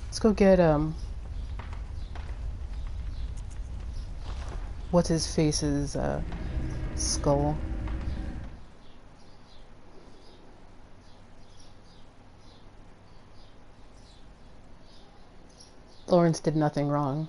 Let's go get, what's his face's, skull. Lawrence did nothing wrong.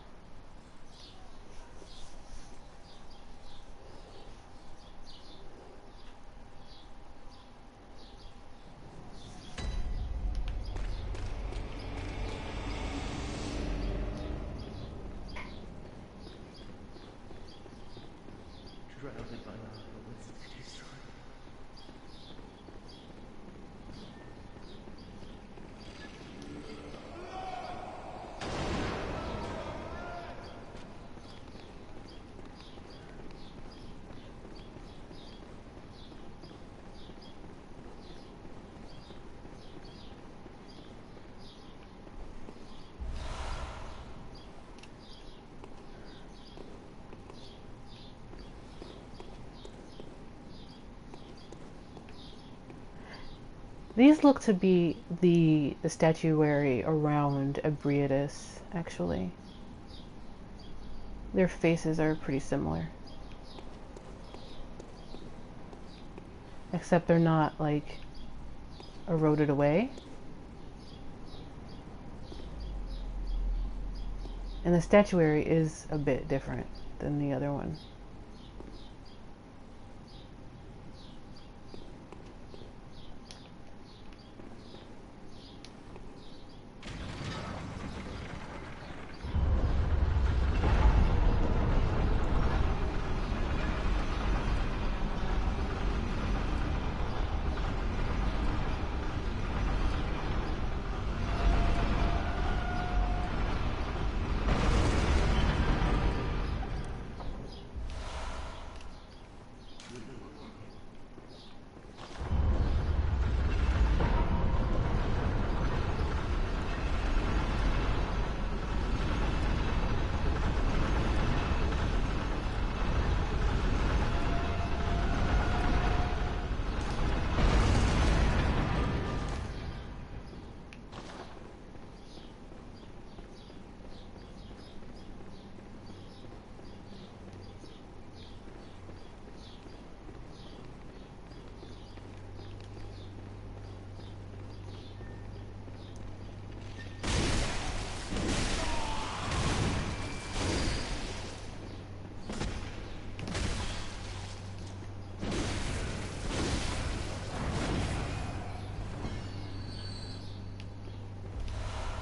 These look to be the statuary around Ebrietas, actually. Their faces are pretty similar. Except they're not, like, eroded away. And the statuary is a bit different than the other one.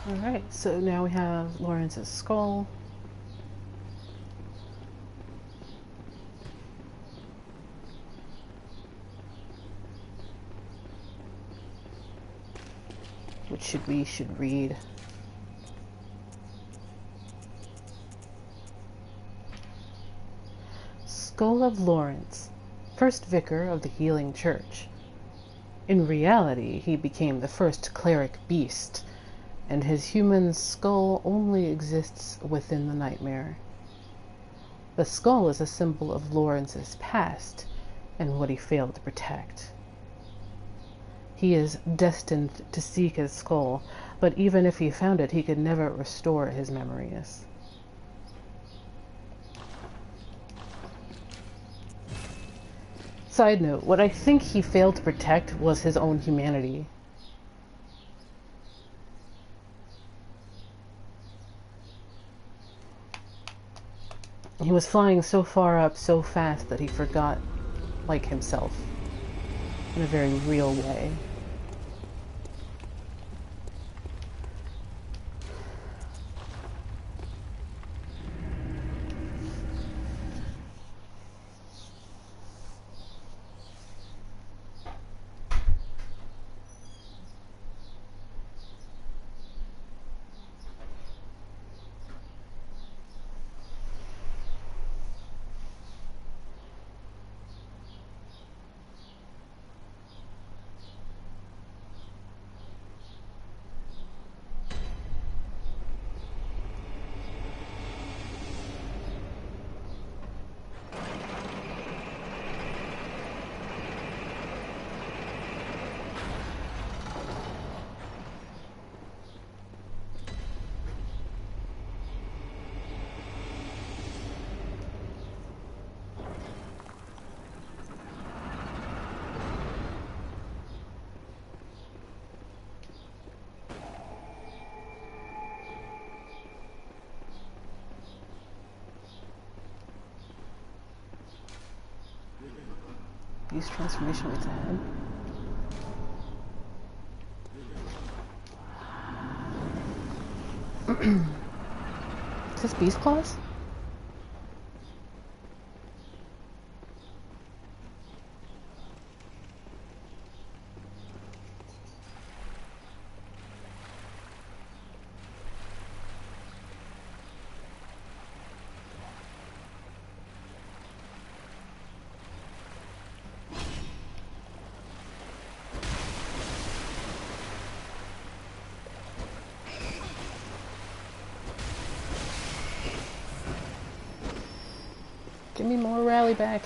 Alright, so now we have Lawrence's skull. Which we should read. Skull of Lawrence, first vicar of the Healing Church. In reality, he became the first cleric beast, and his human skull only exists within the nightmare. The skull is a symbol of Lawrence's past and what he failed to protect. He is destined to seek his skull, but even if he found it, he could never restore his memories. Side note, what I think he failed to protect was his own humanity. He was flying so far up so fast that he forgot, like, himself in a very real way. Use transformation rates ahead. Is this Beast Claws? Give me more rally back.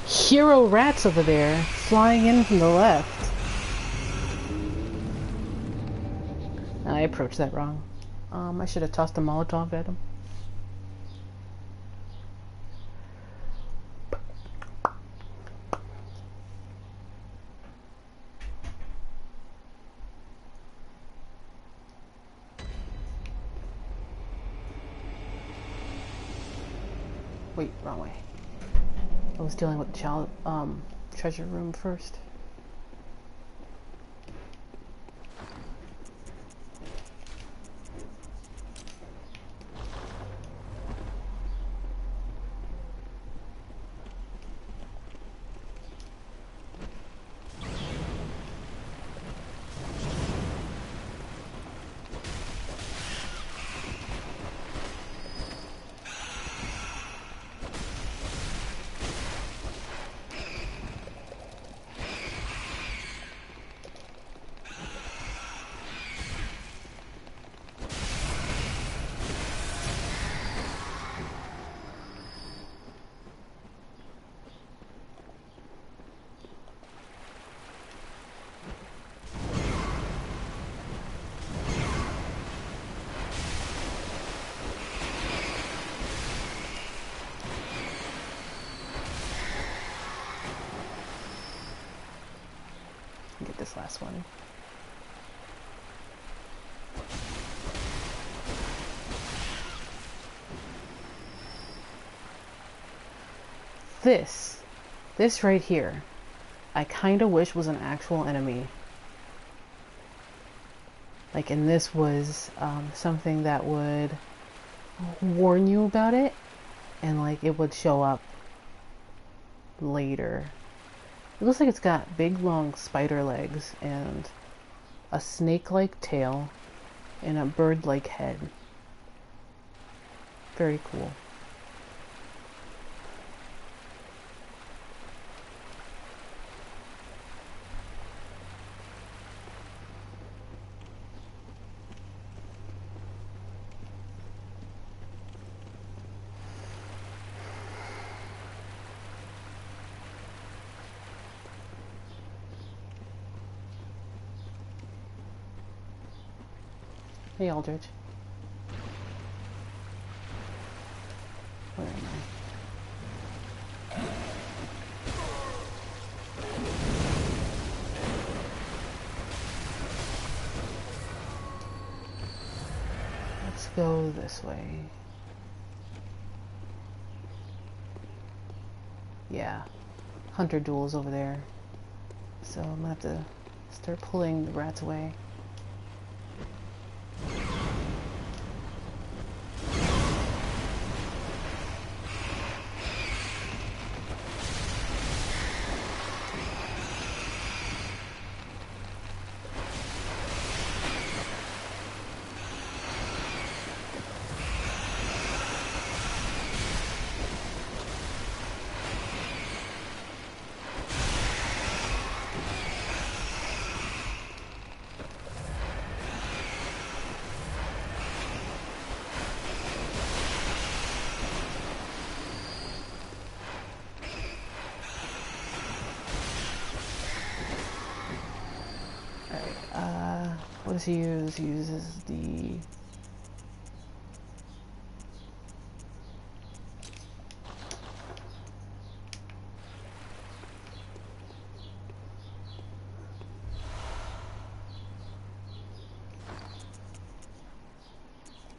Hero rats over there, flying in from the left. I approached that wrong. I should have tossed a Molotov at him. Wait, wrong way. I was dealing with the treasure room first. Get this last one. This right here, I kind of wish was an actual enemy. Like, and this was something that would warn you about it, and like it would show up later. It looks like it's got big long spider legs and a snake-like tail and a bird-like head. Very cool. Hey, Aldrich. Where am go this way. Yeah, hunter duels over there. So I'm gonna have to start pulling the rats away. What does he use? He uses the...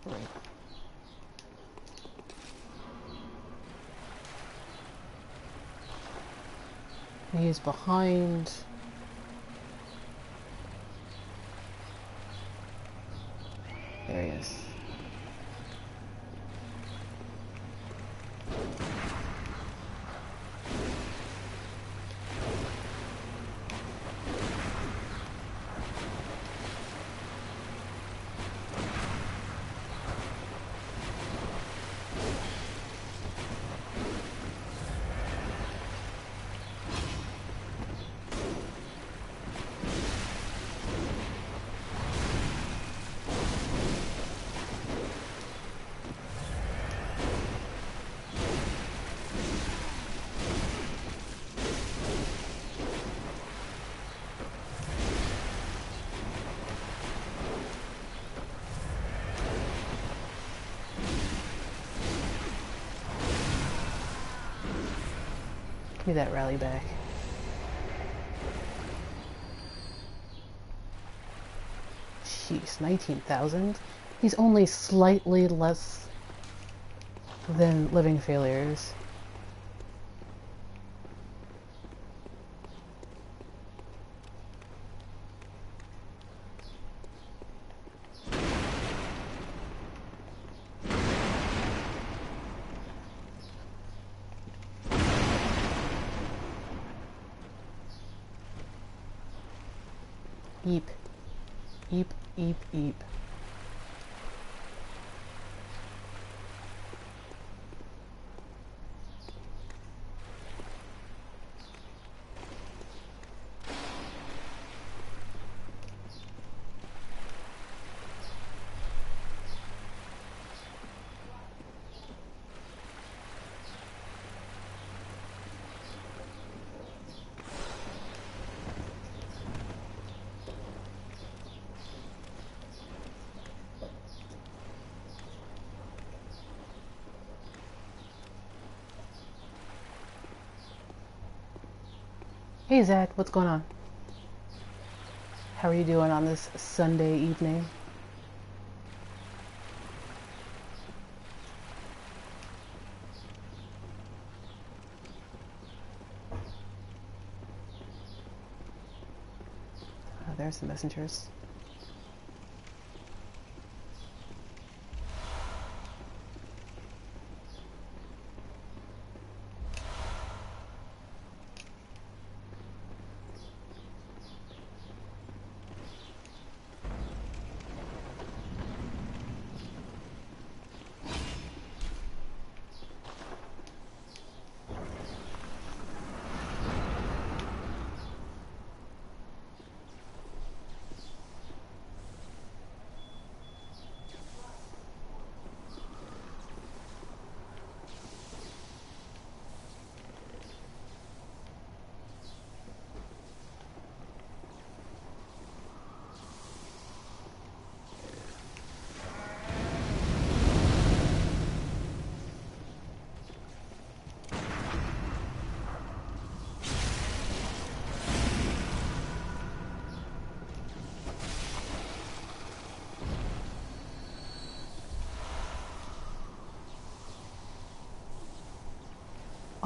Right. He's behind... There he is. Give me that rally back. Jeez, 19,000? He's only slightly less than Living Failures. Eep. Eep, eep, eep. Hey Zach, what's going on? How are you doing on this Sunday evening? Oh, there's the messengers.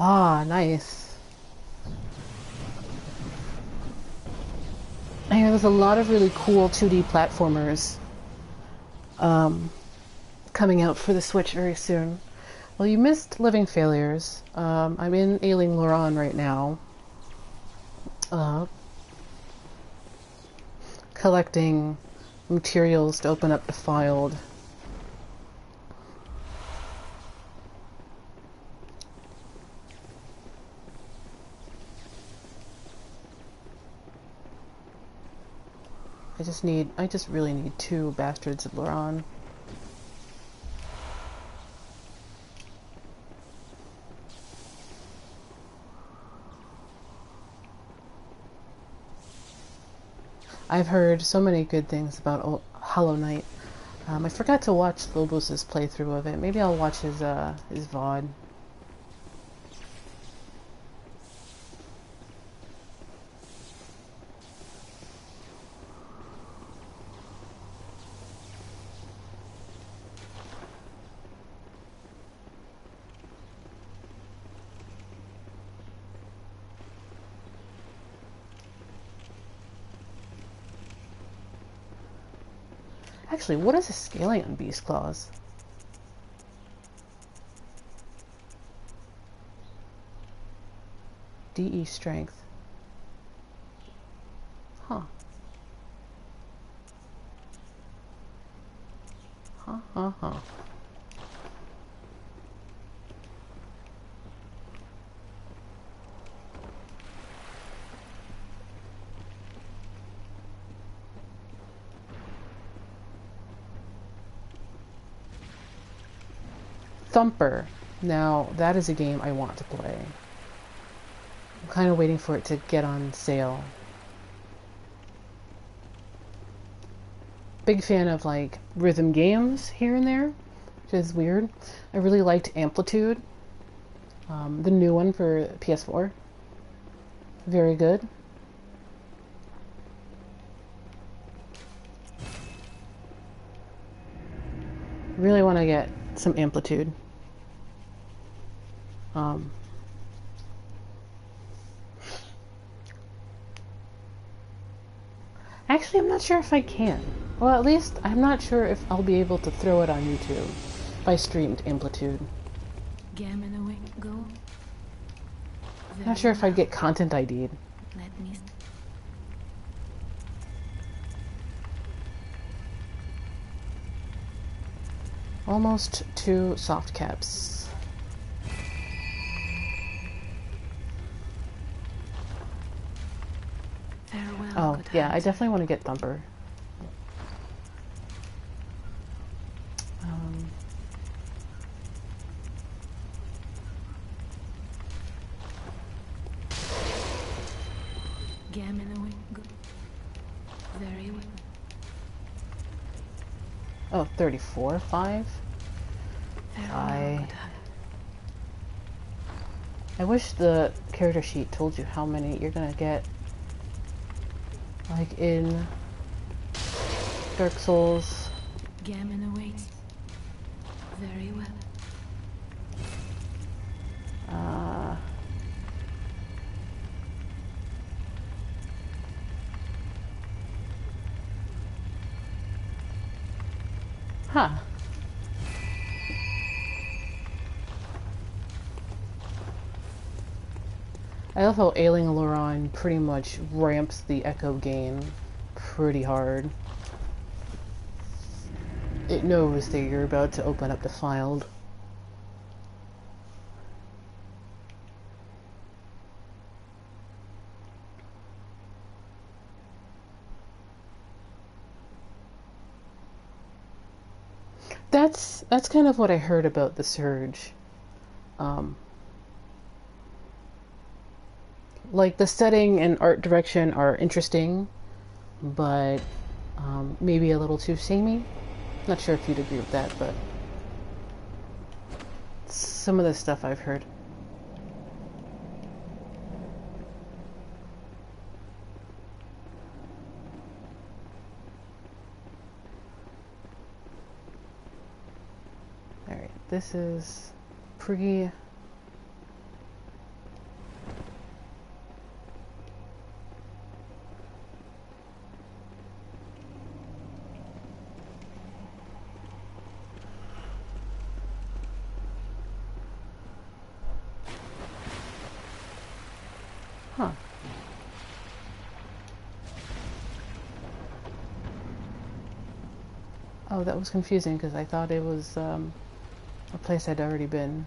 Ah, nice. I hear there's a lot of really cool 2D platformers coming out for the Switch very soon. Well, you missed Living Failures. I'm in Ailing Loran right now. Collecting materials to open up Defiled. I just really need 2 Bastards of Loran. I've heard so many good things about Hollow Knight. I forgot to watch Lobos' playthrough of it. Maybe I'll watch his VOD. Actually, what is the scaling on Beast Claws? DE strength. Huh. Huh. Thumper. Now, that is a game I want to play. I'm kind of waiting for it to get on sale. Big fan of, like, rhythm games here and there, which is weird. I really liked Amplitude, the new one for PS4. Very good. Really want to get some Amplitude. Actually, I'm not sure if I can. Well, at least I'm not sure if I'll be able to throw it on YouTube if I streamed Amplitude. Gehrman away, go. I'm not sure if I'd get content ID'd. Let me. Almost 2 soft caps. Farewell. Oh, yeah, I definitely want to get Thumper. Gehrman away, go. Very well. Oh, 34, 5? Farewell, I wish the character sheet told you how many you're gonna get. Like in Dark Souls. Gehrman awaits. Very well. Huh. I love how Ailing Loran pretty much ramps the echo gain pretty hard. It knows that you're about to open up Defiled. That's kind of what I heard about the Surge. Like the setting and art direction are interesting, but maybe a little too samey. Not sure if you'd agree with that, but some of the stuff I've heard. Alright, this is pre Huh. Oh, that was confusing because I thought it was a place I'd already been.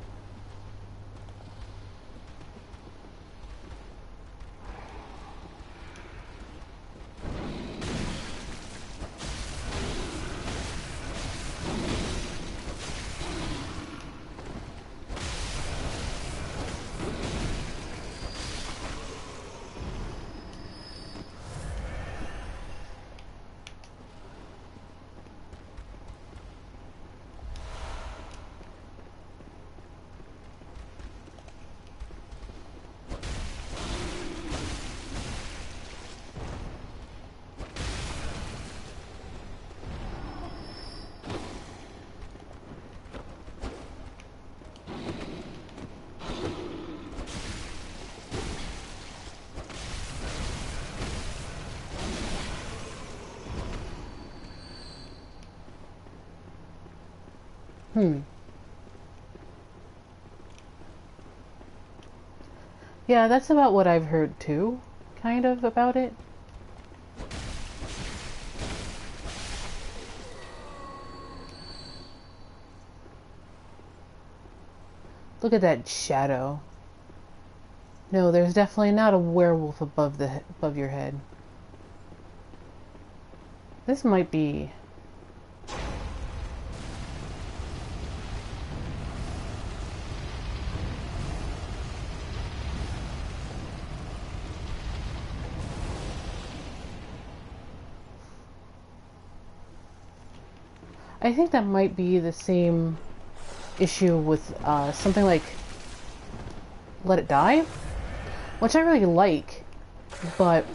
Yeah, that's about what I've heard too, kind of, about it. Look at that shadow. No, there's definitely not a werewolf above your head. This might be... I think that might be the same issue with something like Let It Die, which I really like, but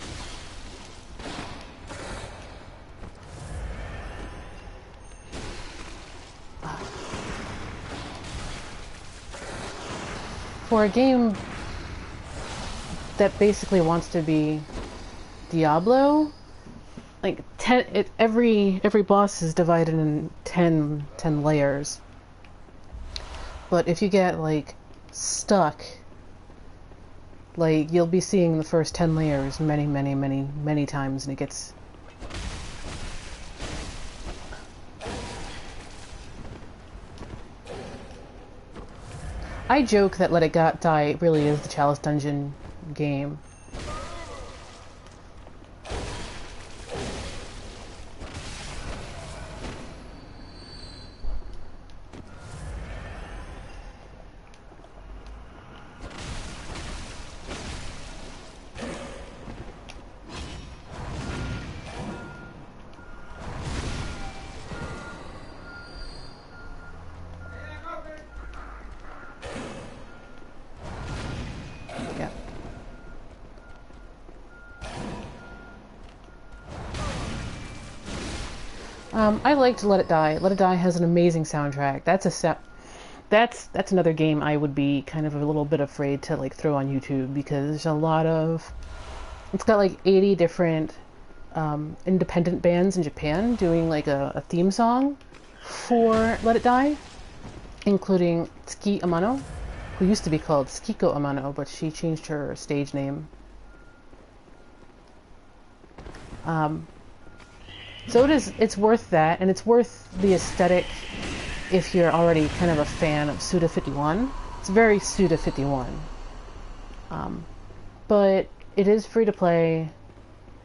for a game that basically wants to be Diablo, like every boss is divided in 10 layers. But if you get like stuck, like you'll be seeing the first 10 layers many times, and it gets... I joke that Let It Die really is the Chalice Dungeon game. I liked Let It Die. Let It Die has an amazing soundtrack. That's another game I would be kind of a little bit afraid to like throw on YouTube, because there's a lot of... It's got like 80 different independent bands in Japan doing like a theme song for Let It Die, including Tsuki Amano, who used to be called Tsukiko Amano, but she changed her stage name. So it's worth that, and it's worth the aesthetic if you're already kind of a fan of Suda 51. It's very Suda 51. But it is free to play,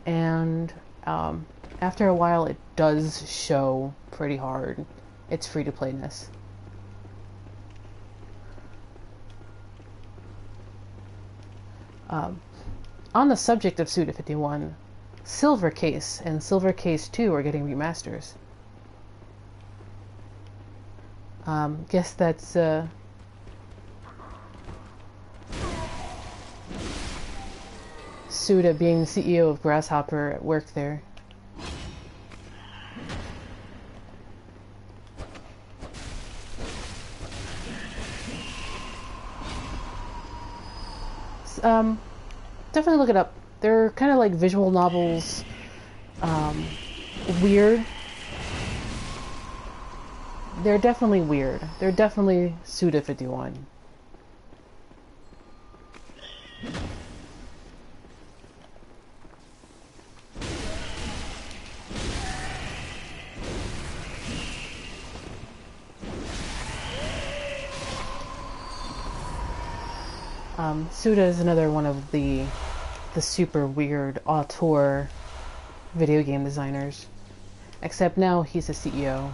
and after a while it does show pretty hard its free to playness. On the subject of Suda 51, Silver Case and Silver Case 2 are getting remasters. Guess that's Suda being the CEO of Grasshopper at work there. Definitely look it up. They're kind of like visual novels, weird. They're definitely weird. They're definitely Suda 51. Suda is another one of the super weird auteur video game designers. Except now he's a CEO.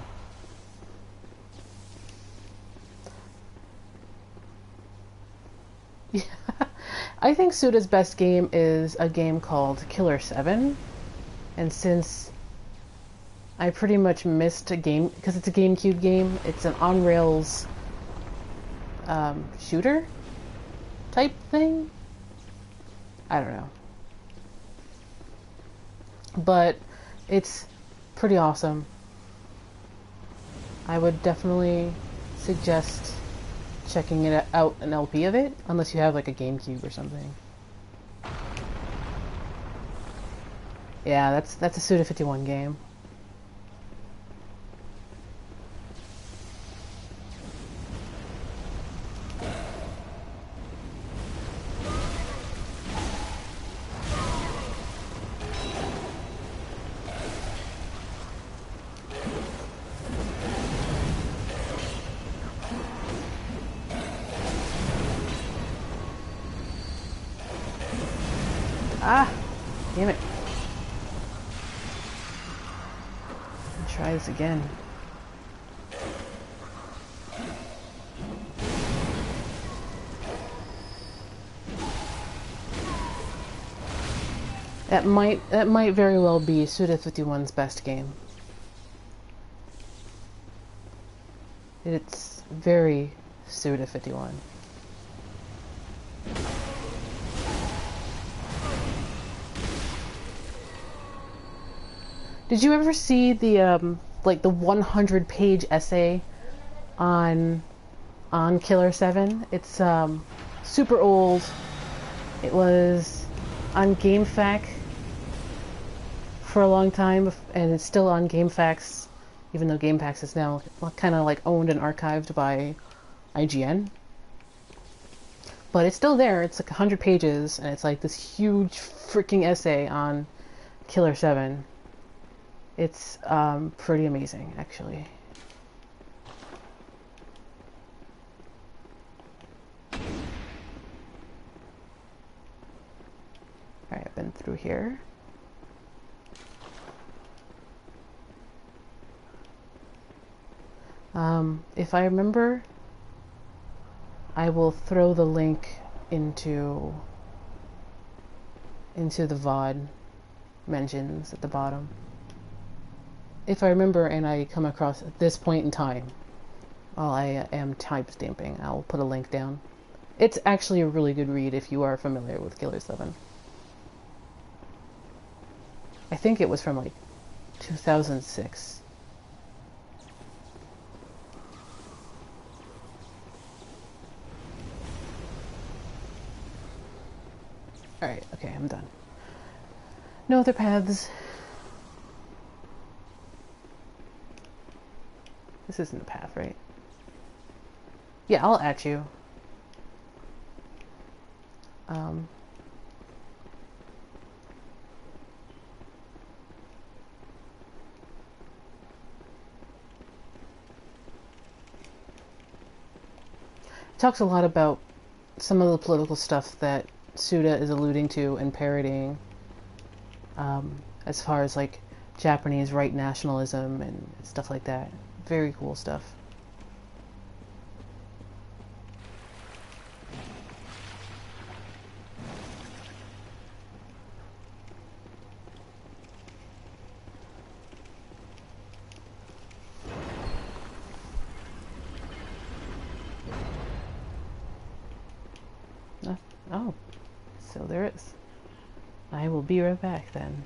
Yeah. I think Suda's best game is a game called Killer 7. And since I pretty much missed a game, because it's a GameCube game, it's an on-rails shooter type thing? I don't know. But it's pretty awesome. I would definitely suggest checking it out, an LP of it, unless you have like a GameCube or something. Yeah, that's a Suda51 game. Ah! Damn it. Let's try this again. That might very well be Suda51's best game. It's very Suda51. Did you ever see the like the 100-page essay on Killer 7? It's super old. It was on GameFAQ for a long time, and it's still on GameFAQs, even though GameFAQs is now kind of like owned and archived by IGN. But it's still there. It's like 100 pages, and it's like this huge freaking essay on Killer 7. It's pretty amazing, actually. Alright, I've been through here. If I remember, I will throw the link into the VOD mentions at the bottom. If I remember and I come across at this point in time, while I am timestamping, I'll put a link down. It's actually a really good read if you are familiar with Killer 7. I think it was from like 2006. Alright, okay, I'm done. No other paths. This isn't a path, right? Yeah, I'll at you. Talks a lot about some of the political stuff that Suda is alluding to and parodying, as far as like Japanese right nationalism and stuff like that. Very cool stuff. Oh, so there is. I will be right back then.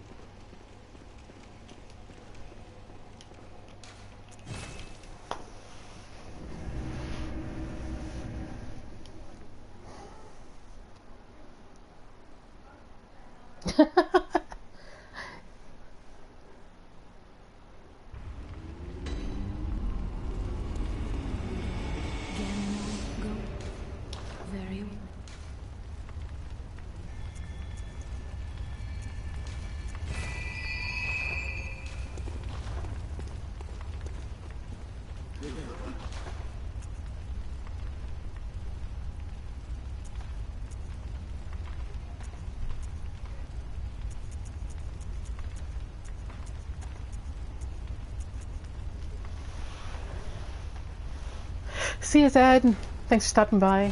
See you, Dad. Thanks for stopping by. I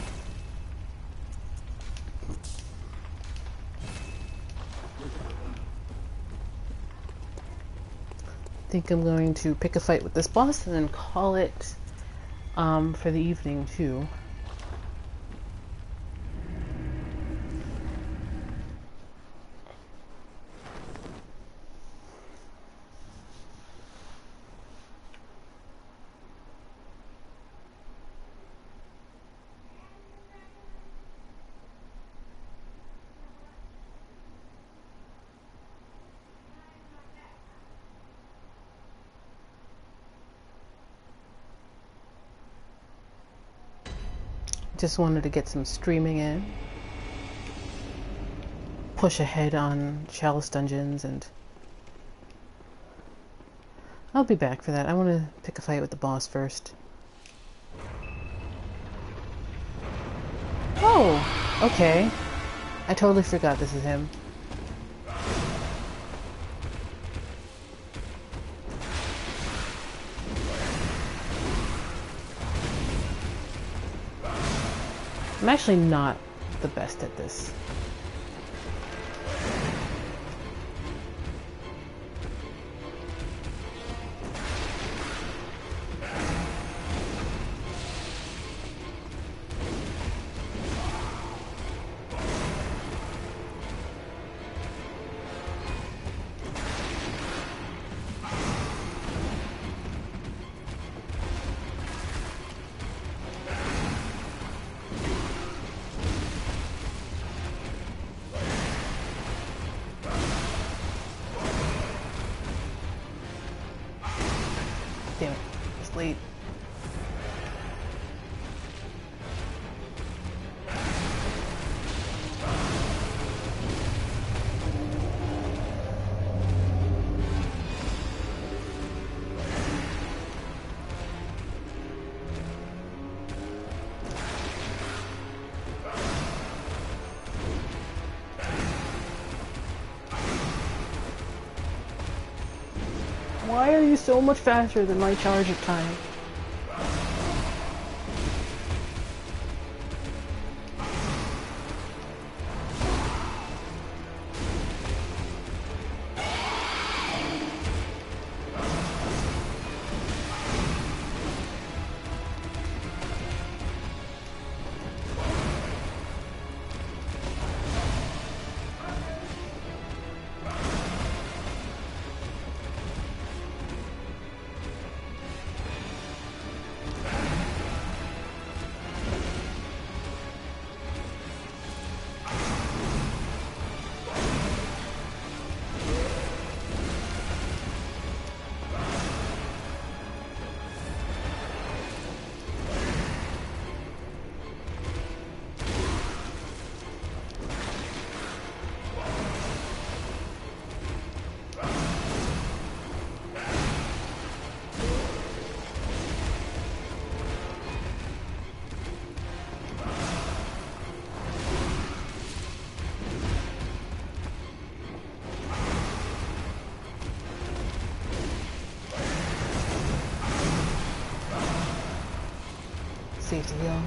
think I'm going to pick a fight with this boss and then call it for the evening too. Just wanted to get some streaming in. Push ahead on chalice dungeons, and I'll be back for that. I want to pick a fight with the boss first. Oh, okay. I totally forgot this is him. I'm actually not the best at this. Damn it, it's late. Why are you so much faster than my charge of time? Safety heal.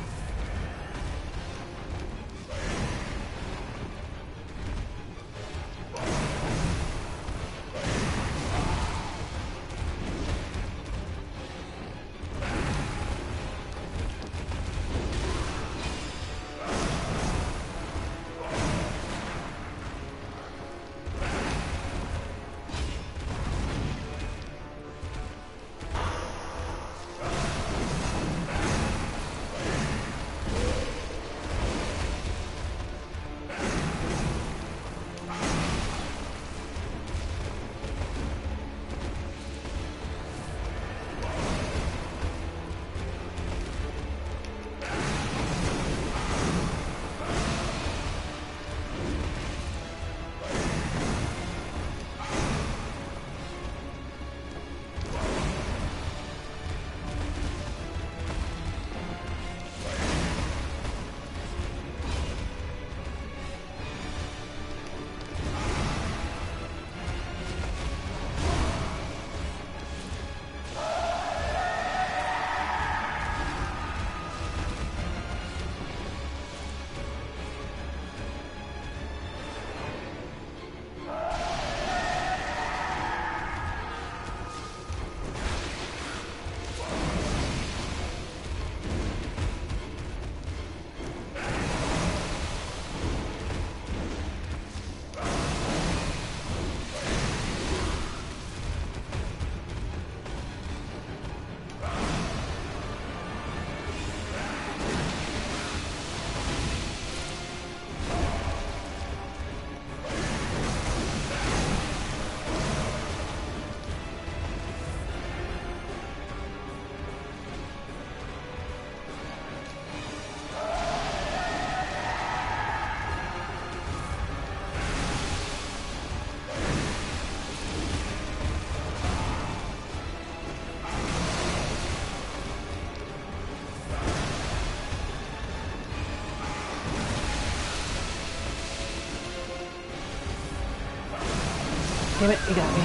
Damn it, you got me.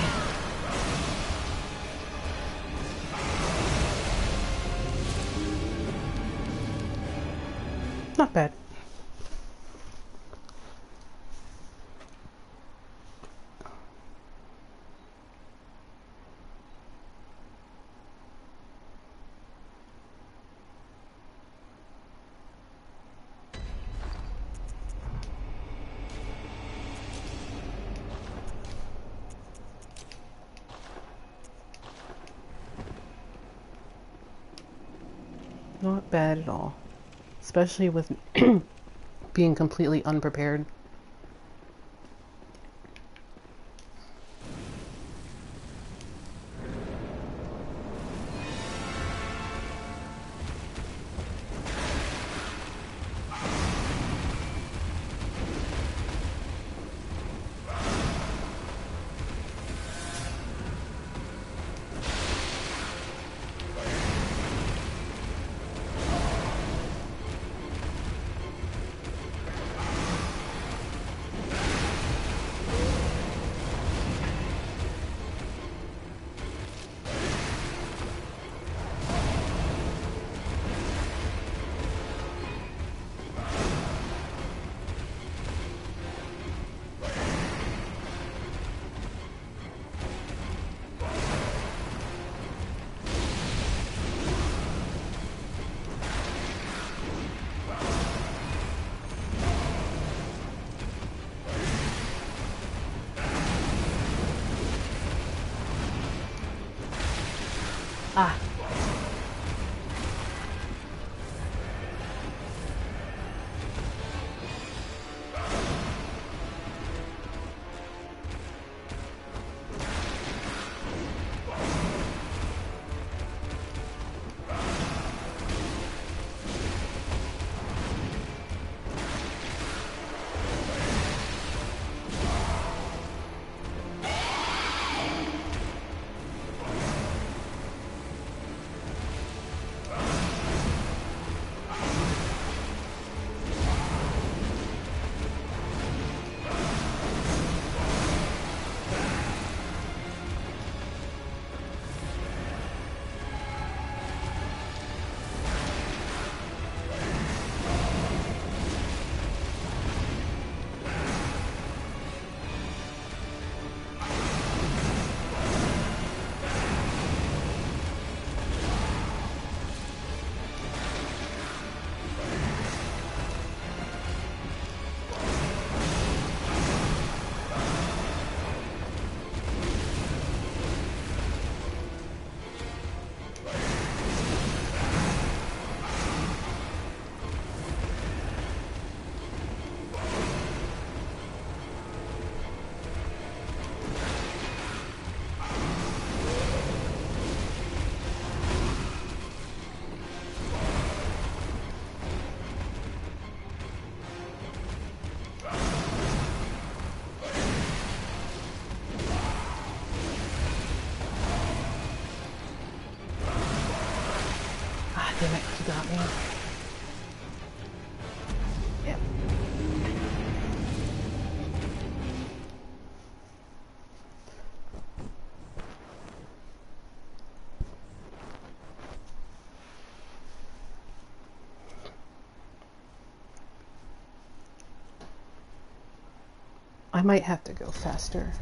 Not bad. Not bad at all. Especially with being completely unprepared. Ah. Damn it, you got me. Yep. I might have to go faster.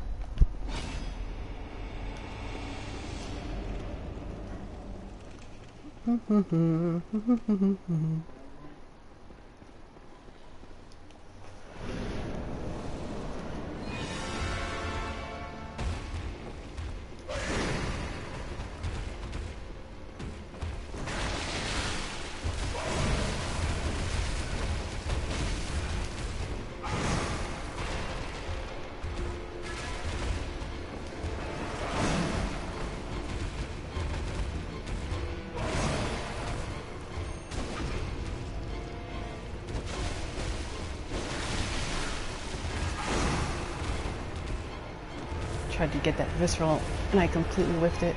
Tried to get that visceral and I completely whiffed it.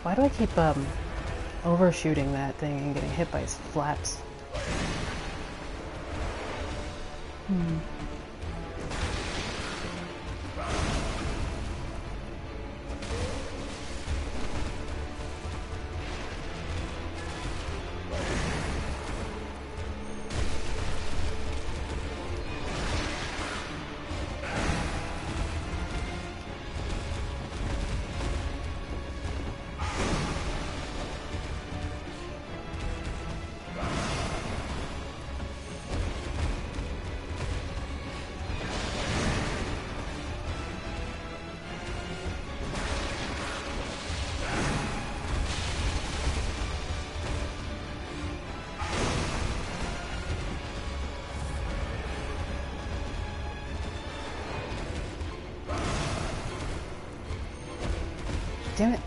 Why do I keep overshooting that thing and getting hit by its flaps? Damn it.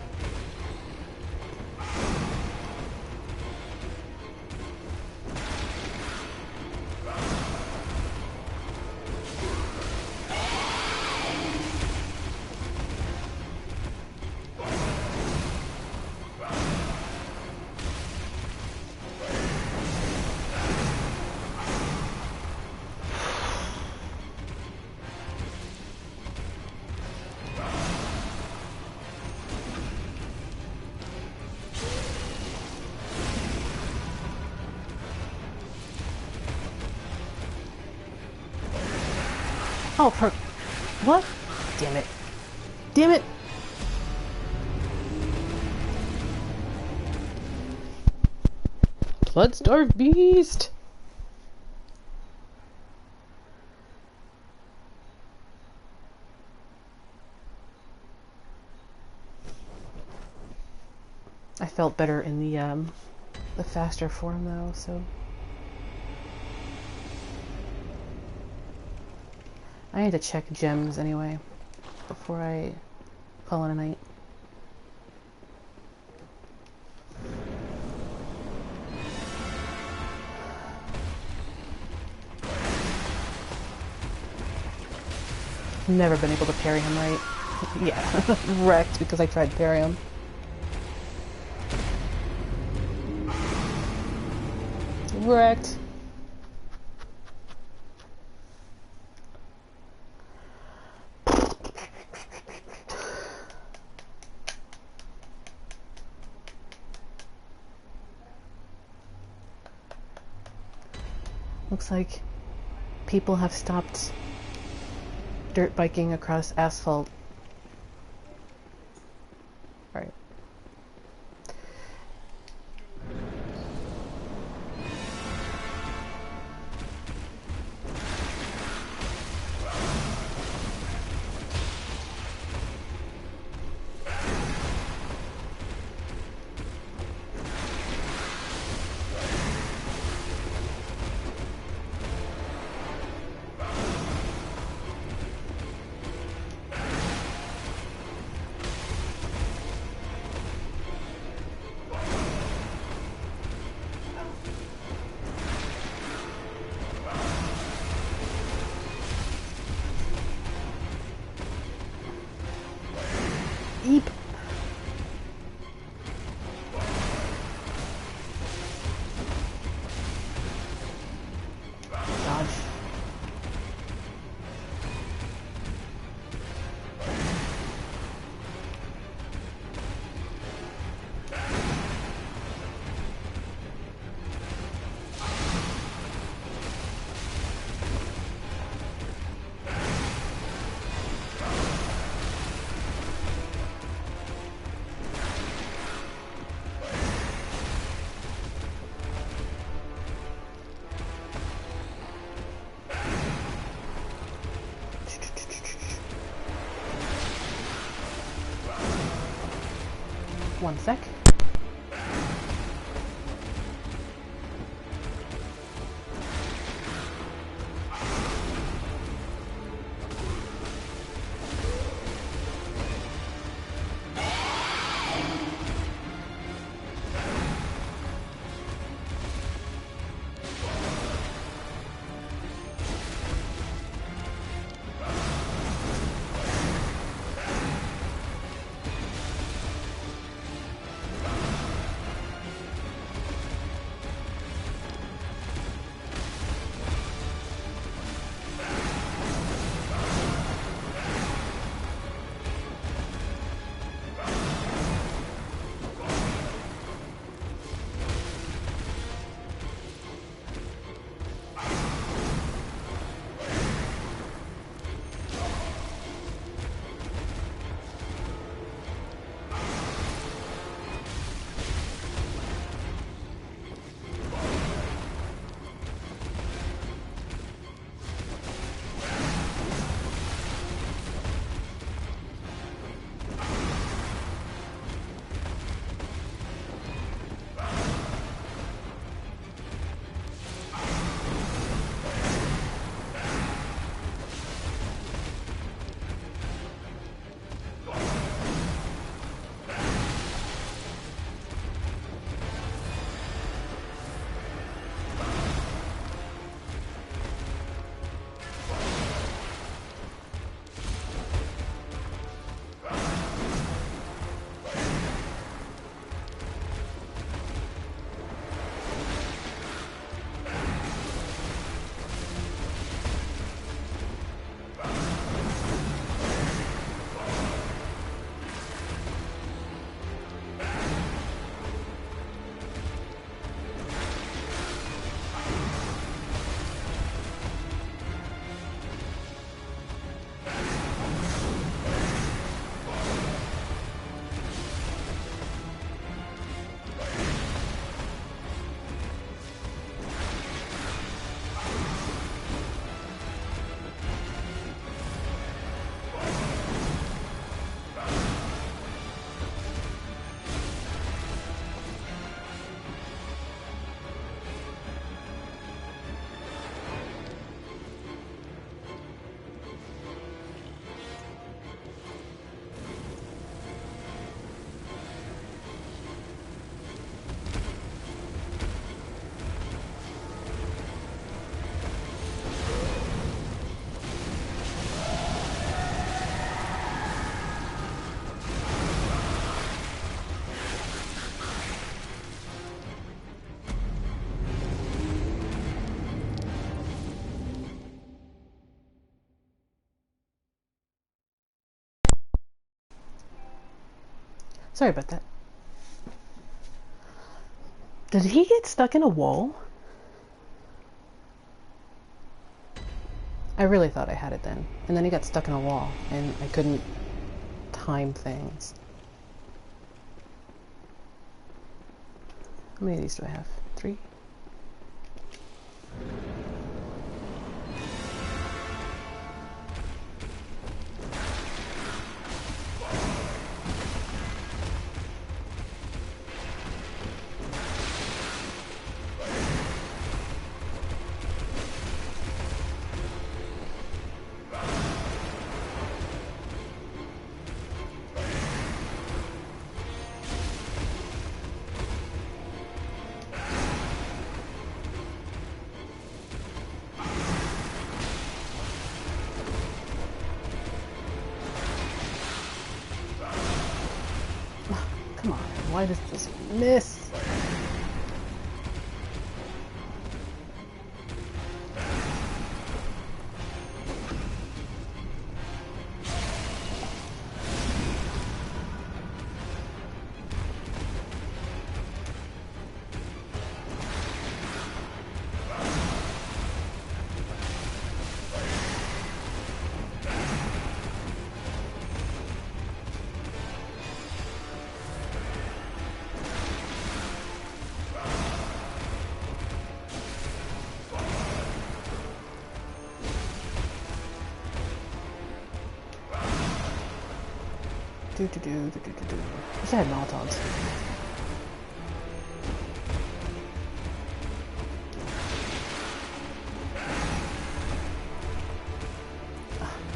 Oh, what? Damn it. Damn it! Blood-starved beast! I felt better in the faster form though, so I need to check gems anyway before I call it a night. Never been able to parry him right. Yeah, wrecked because I tried to parry him. Wrecked. Looks like people have stopped dirt biking across asphalt. Alright. Eep. Dodge. One sec. Sorry about that. Did he get stuck in a wall? I really thought I had it then. And then he got stuck in a wall, and I couldn't time things. How many of these do I have? 3? Come on, why does this miss? Wish I had Molotovs.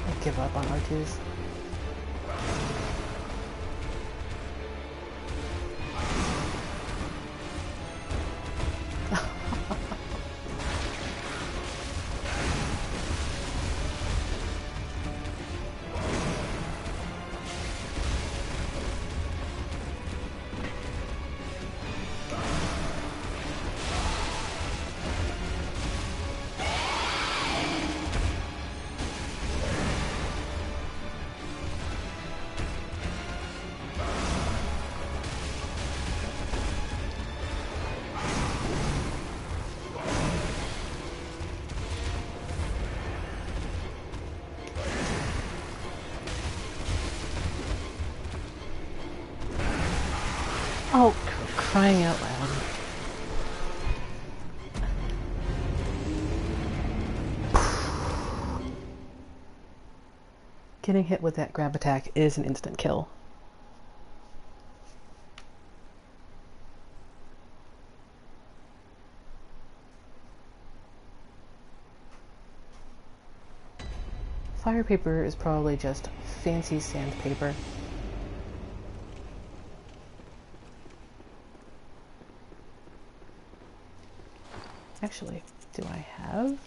I give up on R2s. Oh, crying out loud. Getting hit with that grab attack is an instant kill. Fire paper is probably just fancy sandpaper. Actually, do I have?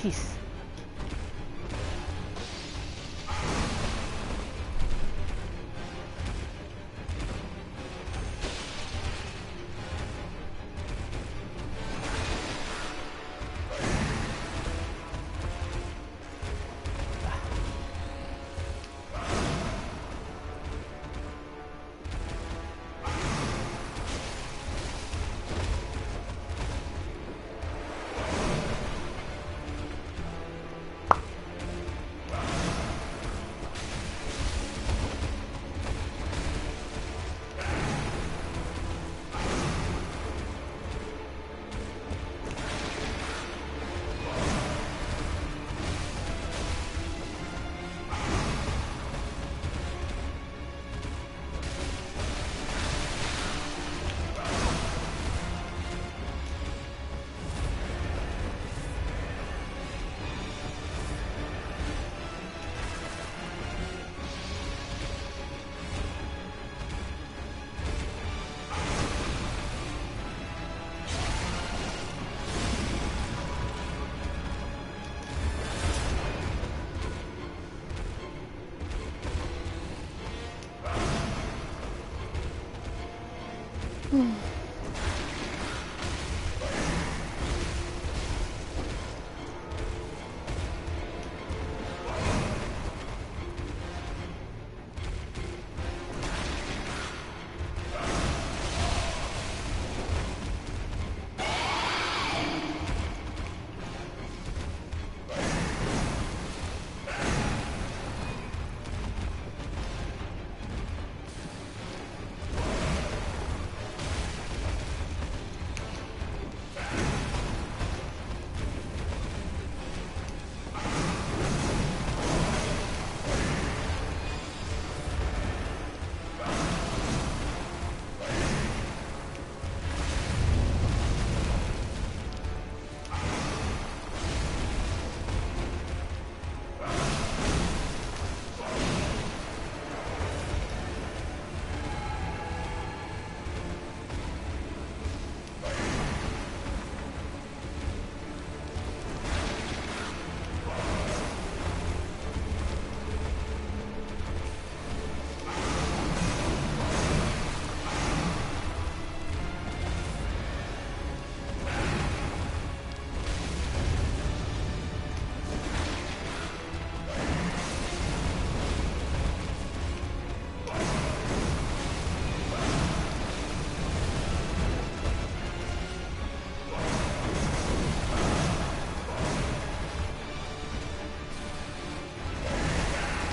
Jeez.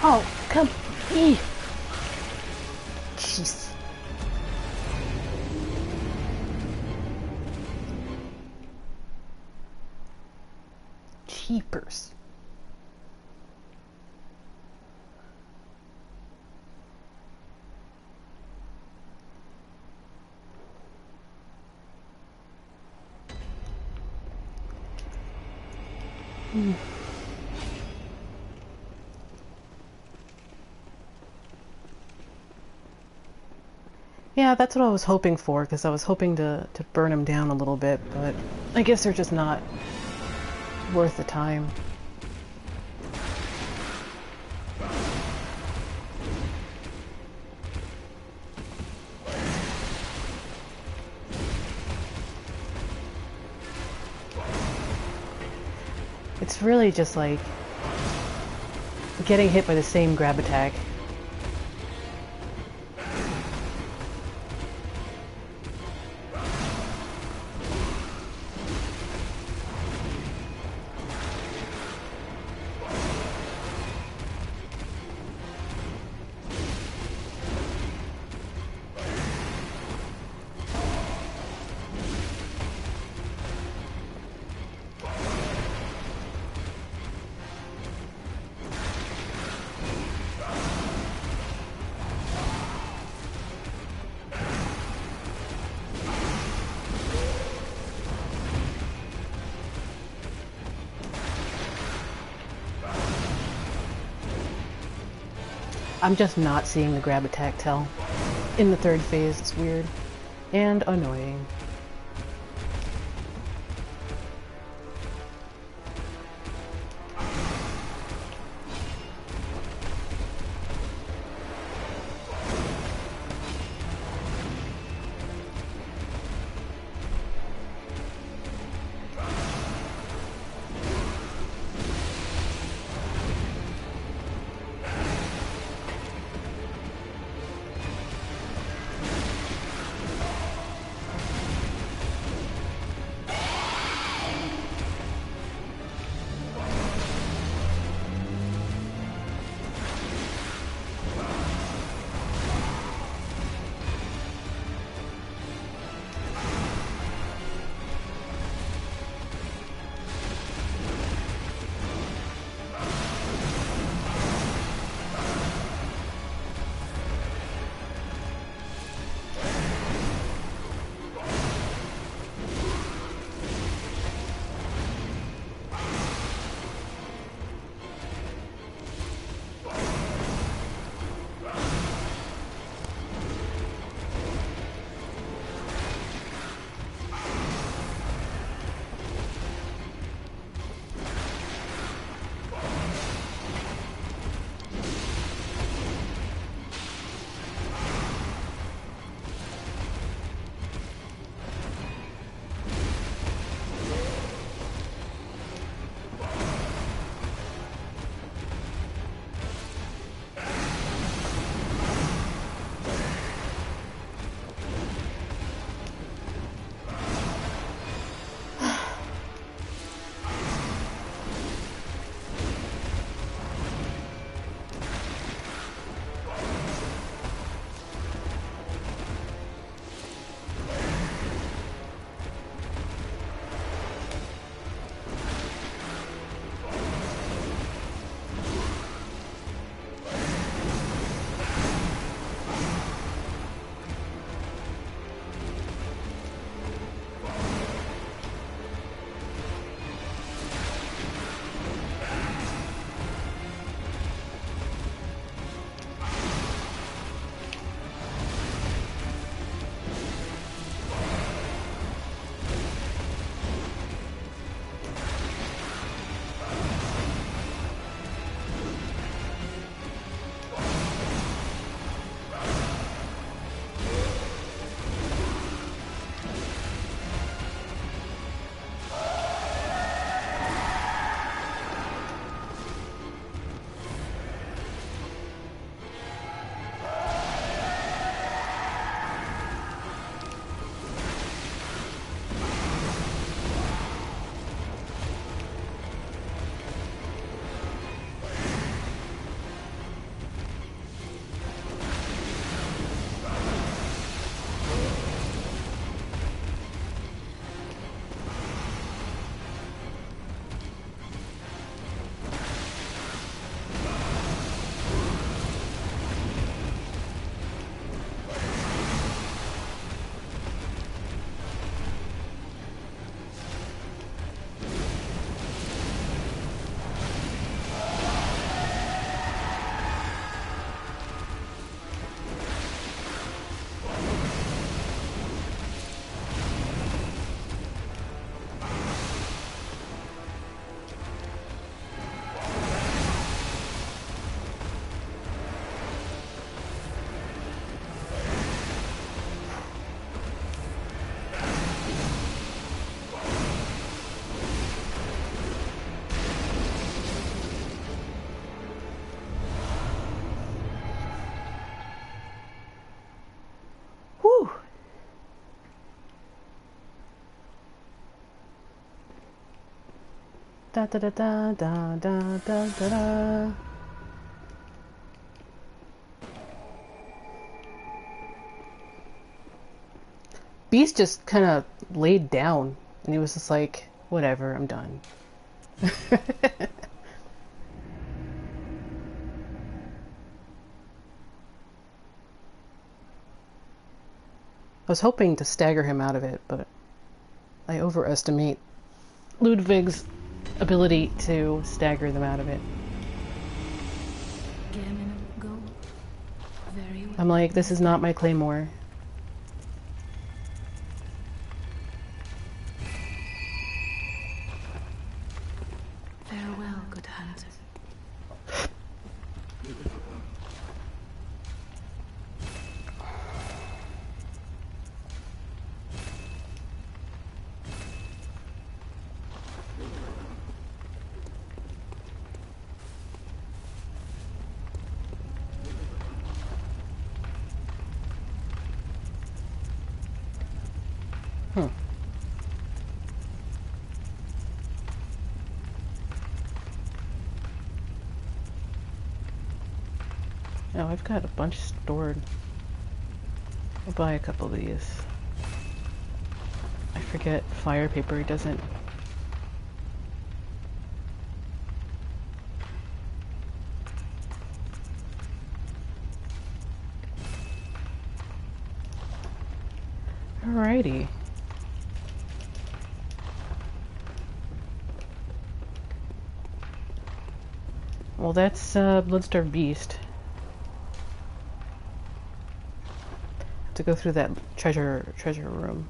Oh, come. Eee. Jeez. Jeepers. Yeah, that's what I was hoping for, because I was hoping to burn them down a little bit, but I guess they're just not worth the time. It's really just like getting hit by the same grab attack. I'm just not seeing the grab attack tell. In the third phase, it's weird. And annoying. Da da da da da da da da da. Beast just kind of laid down, and he was just like, whatever, I'm done. I was hoping to stagger him out of it, but I overestimate Ludwig's ability to stagger them out of it. Gehrman, go. Very well. I'm like, this is not my claymore. Farewell, good hunter. Oh, I've got a bunch stored. I'll buy a couple of these. I forget fire paper doesn't. Alrighty. Well, that's Bloodstarved Beast. To go through that treasure room,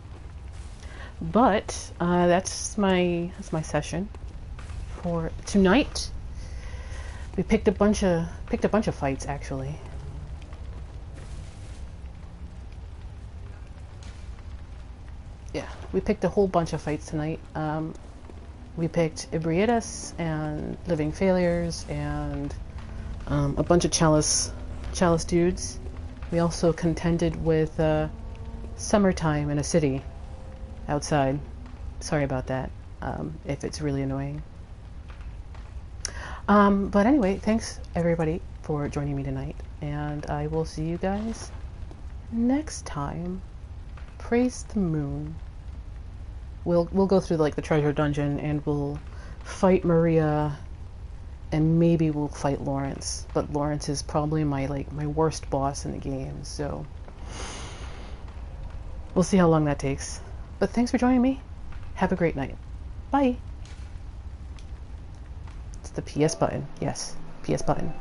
but that's my session for tonight. We picked a bunch of fights actually. Yeah, we picked a whole bunch of fights tonight. We picked Ebrietas and Living Failures and a bunch of chalice dudes. We also contended with summertime in a city outside. Sorry about that, if it's really annoying. But anyway, thanks everybody for joining me tonight, and I will see you guys next time. Praise the moon. We'll go through like the treasure dungeon, and we'll fight Maria. And maybe we'll fight Lawrence, but Lawrence is probably my worst boss in the game, so we'll see how long that takes. But thanks for joining me. Have a great night. Bye. It's the PS button. Yes, PS button.